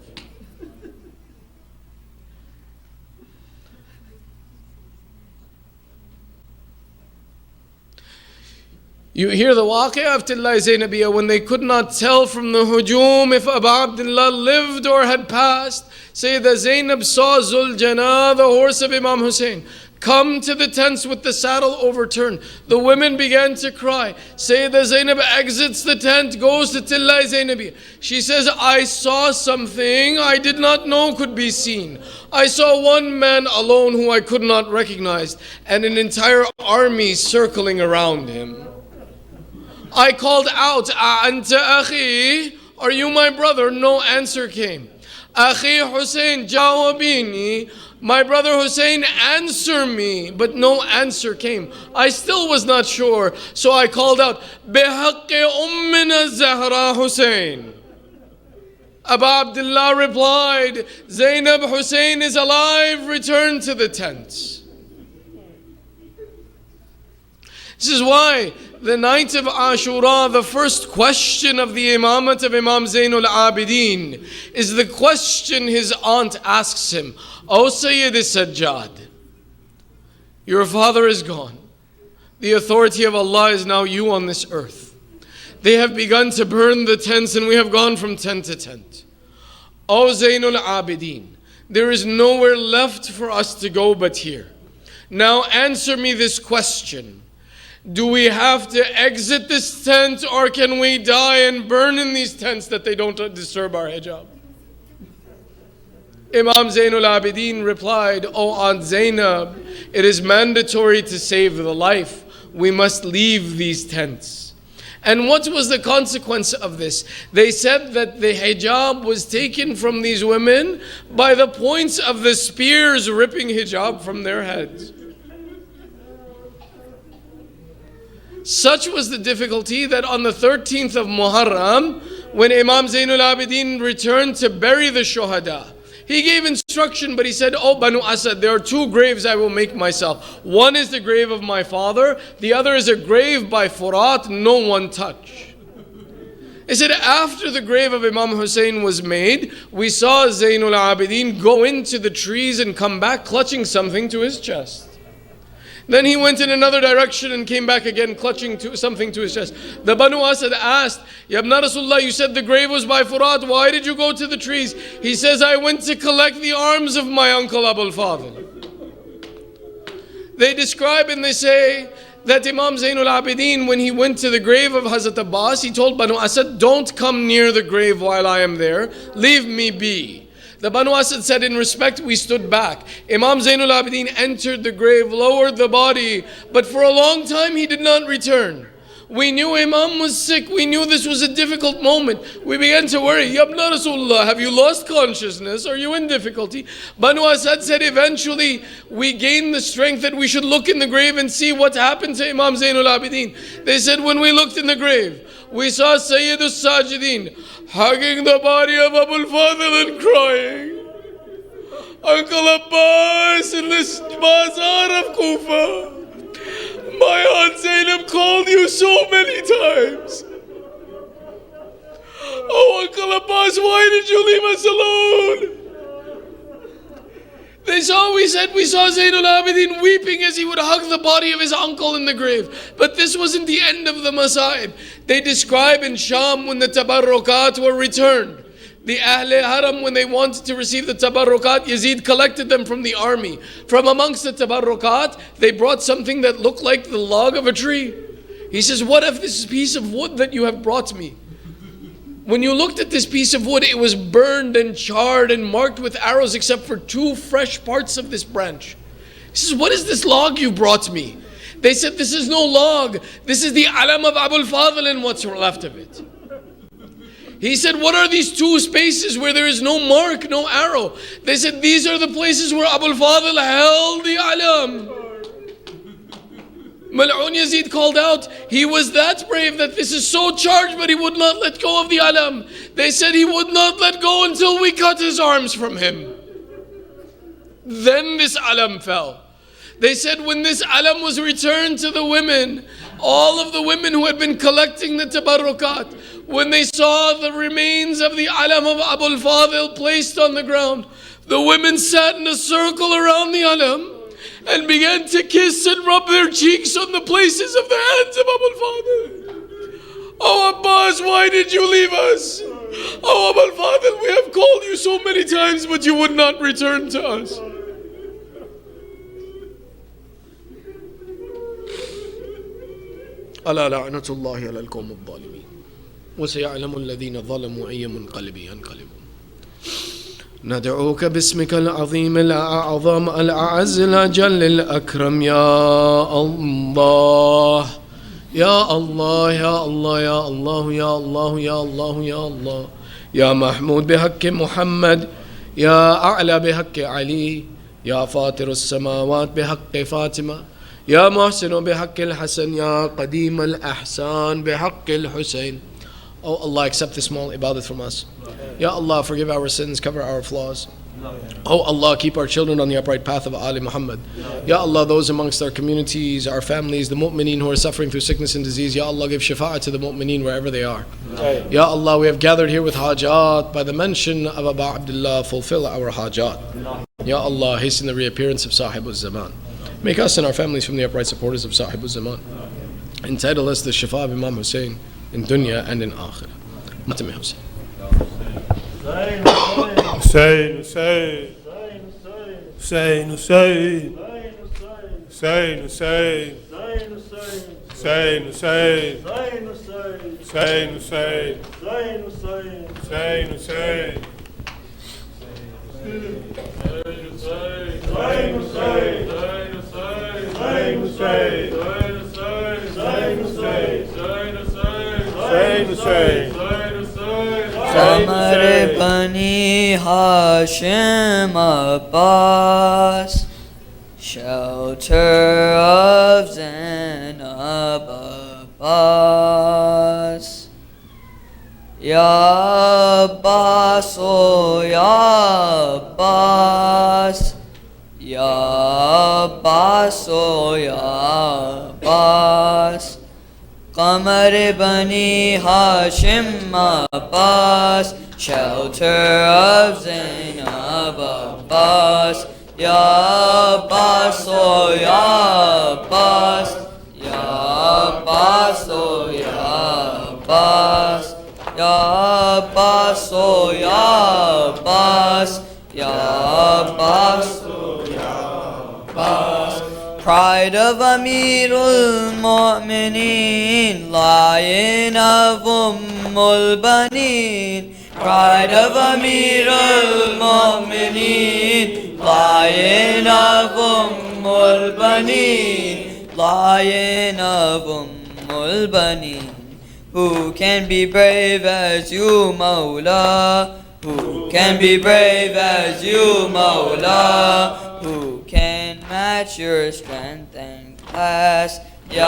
[SPEAKER 6] You hear the waqi'ah of Tillai Zainabiyya when they could not tell from the hujum if Abu Abdullah lived or had passed. Sayyidah Zainab saw Zul Jana, the horse of Imam Hussein, come to the tents with the saddle overturned. The women began to cry. Sayyidah Zainab exits the tent, goes to Tillai Zainabiyya. She says, I saw something I did not know could be seen. I saw one man alone who I could not recognize, and an entire army circling around him. I called out, Anta akhi, are you my brother? No answer came. Akhi Hussein, jawabini, my brother Hussein, answer me. But no answer came. I still was not sure, so I called out, Bihaqqi ummina Zahra Hussein. Abu Abdullah replied, Zainab Hussein is alive, return to the tent. This is why the night of Ashura, the first question of the imamat of Imam Zainul Abidin is the question his aunt asks him, O Sayyid Sajjad, your father is gone. The authority of Allah is now you on this earth. They have begun to burn the tents and we have gone from tent to tent. O Zainul Abidin, there is nowhere left for us to go but here. Now answer me this question. Do we have to exit this tent, or can we die and burn in these tents that they don't disturb our hijab? Imam Zainul Abidin replied, O Aunt Zainab, it is mandatory to save the life. We must leave these tents. And what was the consequence of this? They said that the hijab was taken from these women by the points of the spears ripping hijab from their heads. Such was the difficulty that on the 13th of Muharram, when Imam Zainul Abidin returned to bury the shuhada, he gave instruction, but he said, Oh Banu Asad, there are two graves I will make myself. One is the grave of my father, the other is a grave by Furat, no one touch. He said, after the grave of Imam Hussein was made, we saw Zainul Abidin go into the trees and come back clutching something to his chest. Then he went in another direction and came back again clutching something to his chest. The Banu Asad asked, Ya Ibn Rasulullah, you said the grave was by Furat. Why did you go to the trees? He says, I went to collect the arms of my uncle Abul Fadl. They describe and they say that Imam Zainul Abidin, when he went to the grave of Hazrat Abbas, he told Banu Asad, don't come near the grave while I am there. Leave me be. The Banu Asad said, in respect, we stood back. Imam Zainul Abidin entered the grave, lowered the body, but for a long time he did not return. We knew Imam was sick. We knew this was a difficult moment. We began to worry. Ya Ibn Rasulullah, have you lost consciousness? Are you in difficulty? Banu Asad said, eventually we gained the strength that we should look in the grave and see what happened to Imam Zainul Abidin. They said, when we looked in the grave, we saw Sayyidus Sajidin hugging the body of Abul Fadl and crying. Uncle Abbas in this bazaar of Kufa, my Aunt Zainab called you so many times. Oh, Uncle Abbas, why did you leave us alone? We saw Zainul Abidin weeping as he would hug the body of his uncle in the grave. But this wasn't the end of the masa'ib. They describe in Sham when the tabarrukat were returned. The Ahle Haram, when they wanted to receive the tabarrukat, Yazid collected them from the army. From amongst the tabarrukat, they brought something that looked like the log of a tree. He says, what of this piece of wood that you have brought me? When you looked at this piece of wood, it was burned and charred and marked with arrows except for two fresh parts of this branch. He says, what is this log you brought me? They said, this is no log. This is the alam of Abu al-Fadl and what's left of it. He said, what are these two spaces where there is no mark, no arrow? They said, these are the places where Abu al-Fadl held the alam. Mal'un Yazid called out, he was that brave that this is so charged, but he would not let go of the alam. They said he would not let go until we cut his arms from him. Then this alam fell. They said when this alam was returned to the women, all of the women who had been collecting the tabarrukat, when they saw the remains of the alam of Abu al-Fadl placed on the ground, the women sat in a circle around the alam and began to kiss and rub their cheeks on the places of the hands of Abu al-Fadl. Oh Abbas, why did you leave us? Oh Abu al-Fadl, we have called you so many times, but you would not return to us. ألا لعنة الله على القوم الظالمين وسيعلم الذين ظلموا أي منقلب ينقلبون ندعوك باسمك العظيم الأعظم الأعز الأجل الأكرم يا الله يا الله يا الله يا الله يا الله يا الله يا الله يا محمود بحق محمد يا أعلى بحق علي يا فاطر السماوات بحق فاطمة يا محسن بحق الحسن يا قديم الأحسان بحق الحسين. Oh Allah, accept this small ibadat from us. Ya Allah, forgive our sins, cover our flaws. Oh Allah, keep our children on the upright path of Ali Muhammad. Ya Allah, those amongst our communities, our families, the mu'mineen who are suffering through sickness and disease, Ya Allah, give shafa'ah to the mu'mineen wherever they are. Ya Allah, we have gathered here with hajat. By the mention of Abu Abdullah, fulfill our hajat. Ya Allah, hasten the reappearance of Sahib al-Zaman. Make us and our families from the upright supporters of Sahib al-Zaman. Entitle us the Shafa of Imam Hussein in dunya and in akhirah. Matami Hussein.
[SPEAKER 2] Hussein, Hussein, Hussein, Hussein, Hussein, Hussein, Hussein, Hussein, Hussein, Hussein, Hussein,
[SPEAKER 4] Qamar Bani Hashim Abbas, shelter of Zainab Abbas. Ya Abbas, oh Ya Abbas, Ya Abbas, oh Ya Abbas. Qamar Bani Hashim Abbas, shelter of Zainab Abbas. Ya Abbas, oh Ya Abbas, Ya Abbas, oh Ya Abbas. Ya Abbas, oh Ya Abbas, Ya Abbas, oh Ya Abbas. Pride of Amirul Mu'mineen, Lion of Ummul Baneen. Pride of Amirul Mu'mineen, Lion of Ummul Baneen. Lion of Ummul Baneen. Who can be brave as you, Mawla? Who can be brave as you, Mawla? Who can match your strength and class? Ya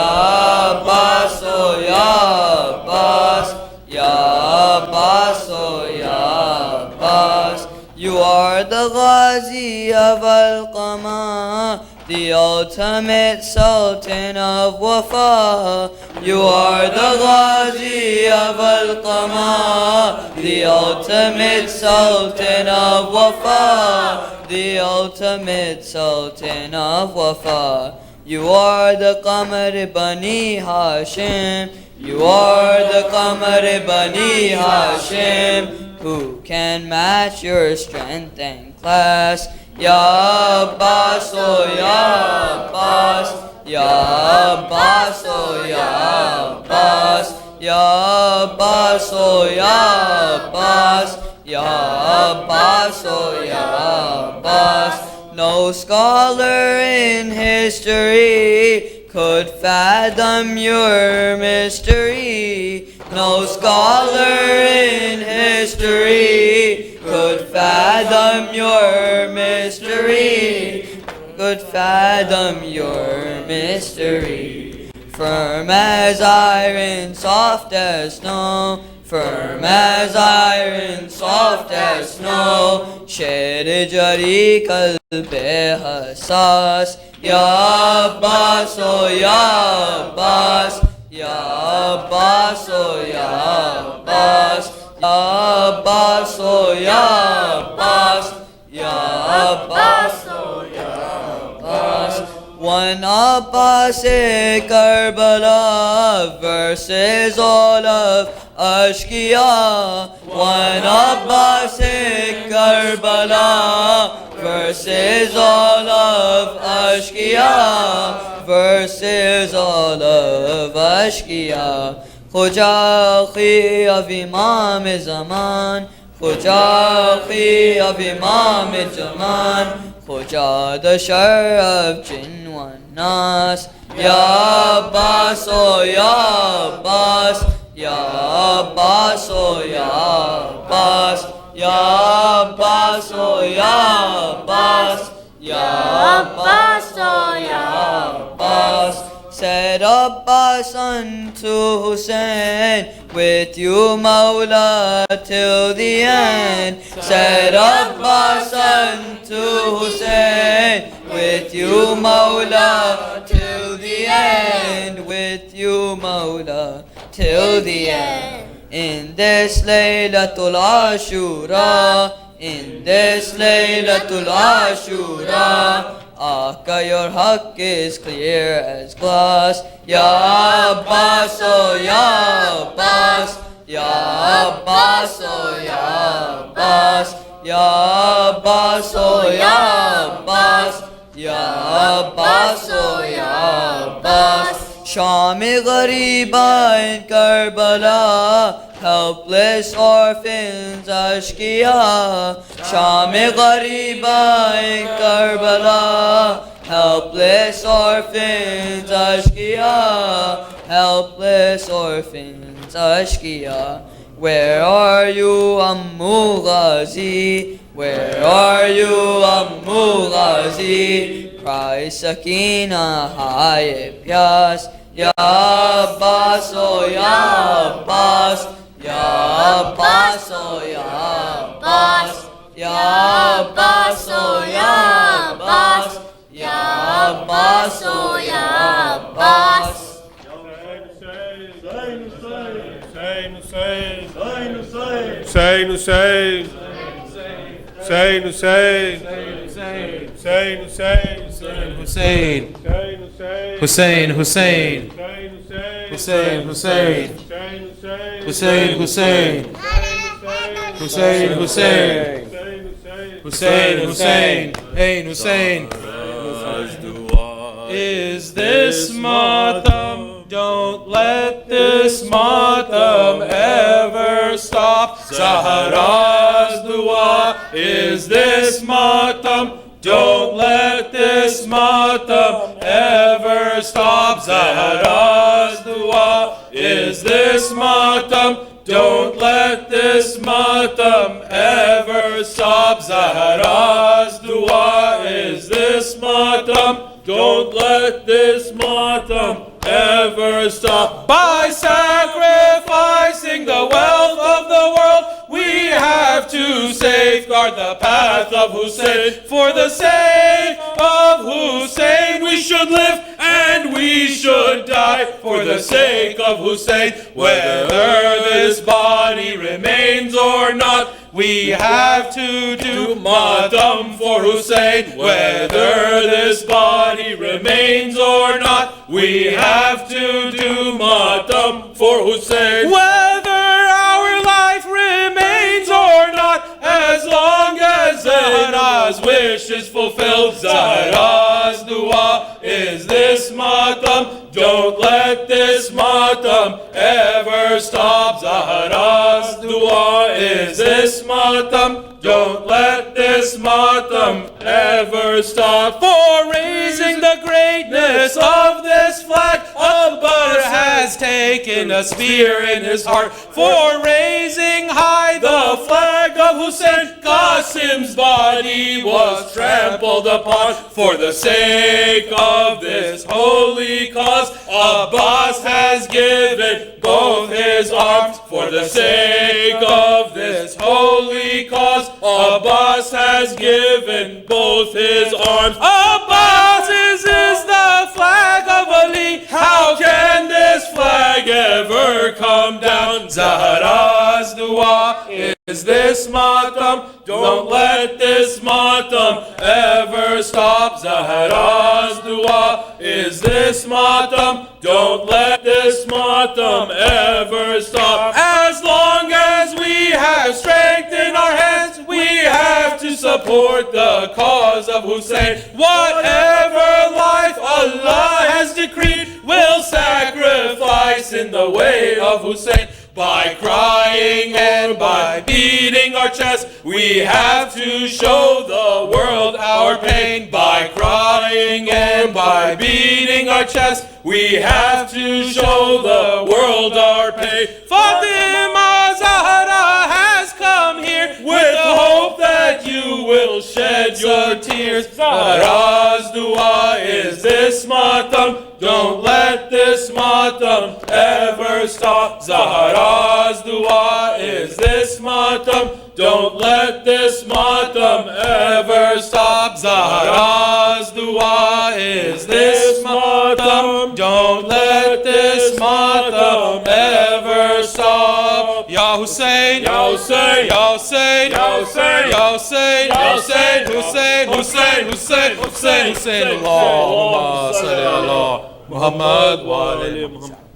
[SPEAKER 4] Abbas, oh Ya Abbas, Ya Abbas, oh Ya Abbas. You are the Ghazi of Al-Qama, the ultimate Sultan of Wafa. You are the Ghazi of Al-Qama, the ultimate Sultan of Wafa, the ultimate Sultan of Wafa. You are the Qamar Bani Hashim, you are the Qamar Bani Hashim. Who can match your strength and class? Ya Abbas, oh Ya Abbas, Ya Abbas, oh Ya Abbas, Ya Abbas, oh Ya Abbas, Ya Abbas, oh Ya Abbas. No scholar in history could fathom your mystery. No scholar in history could fathom your mystery. Could fathom your mystery. Firm as iron, soft as snow. Firm as iron, soft as snow. Sher jari kalbe hassas. Ya Abbas, oh Ya Abbas. Ya Abbas, oh Ya Abbas. Ya Abbas, oh Ya Abbas. Ya Abbas, oh Ya Abbas. One Abbas-e Karbala versus all of Ashkiya. One Abbas-e Karbala versus all of Ashkiya. Versus all of Ashkiya. Khujahi of Imam Zaman. Khujahi of Imam Zaman. Khuja the Shar of Jinn wa Nas. Ya Abbas, oh Ya Abbas. Ya Abbas, oh Ya Abbas. Ya Abbas, oh Ya Abbas. Ya Abbas, oh Ya Abbas. Said Abbas unto Hussein, with you Mawla till the end. Said Abbas unto Hussein, with you Mawla till the end. With you Mawla till the end. In this Laylatul Ashura, in this Laylatul Ashura, Aka, your haqq is clear as glass. Ya Abbas, oh Ya Abbas. Ya Abbas, oh Ya Abbas. Ya Abbas, oh Ya Abbas. Ya Abbas, oh Ya Abbas. Sham-e Ghariba in Karbala, helpless orphans Ashkiya. Sham-e Ghariba in Karbala, helpless orphans Ashkiya. Helpless orphans Ashkiya. Where are you, Ammu Ghazi? Where are you, Ammu Ghazi? Cry Sakina, Haye Pyas. Ya Abbas, oh Ya Abbas. Ya Abbas, oh Ya Abbas. Ya Abbas, oh Ya Abbas. Ya Abbas, oh Ya Abbas.
[SPEAKER 2] Hussein, Hussein. Hussein, Hussein. Hussein, Hussein.
[SPEAKER 7] Hussein, Hussein, Hussein, Hussein, Hussein, Hussein, Hussein, Hussein, Hussein, Hussein, Hussein, Hey Hussein. Is this matam? Don't let this matam ever stop. Zahra's dua. Is this matam? Don't let this matam ever stop. Zahra's dua. Is this matam? Don't let this matam ever stop. Zahra's dua. Is this matam? Don't let this matam ever stop. By sacrificing the wealth of the world, we have to safeguard the path of Hussein. For the sake of Hussein, we should live and we should die. For the sake of Hussein, whether this body remains or not, we have to do matam for Hussein. Whether this body remains or not, we have to do matam for Hussein. Whether our life remains or not, as long as Zahra's wish is fulfilled. Zahra's dua. Is this matam? Don't let this matam ever stop. Zahra's dua. Is this matam? Don't let this matam ever stop. For raising the greatness of this flag. flag. Abbas has taken a spear in his heart for raising high the flag of Hussein. Qasim's body was trampled upon for the sake of this holy cause. Abbas has given both his arms for the sake of this holy cause. Abbas has given both his arms. Abbas is the flag of Ali. How can this flag ever come down? Zahra's dua is this matam. Don't let this matam ever stop. Zahra's dua is this matam. Don't let this matam ever stop. As long as we have strength in our hands, we have to support the cause of Hussein. Whatever life Allah has decreed, we'll sacrifice in the way of Hussein. By crying and by beating our chest, we have to show the world our pain. By crying and by beating our chest, we have to show the world our pain. Fatima Zahra has come here with the hope that you will shed your tears. Zahra's dua is this matam. Don't let this matam ever stop. Zahra's dua is this matam. Don't let this matam ever stop. Zahra's dua is this matam. Don't let this matam ever stop. Ya Hussein, Ya Hussein, Ya Hussein, Ya Hussein, Ya Hussein, Ya Hussein, Hussein, Hussein, Hussein, Hussein, Hussein, Allahumma salli ala Muhammad wa ali Muhammad.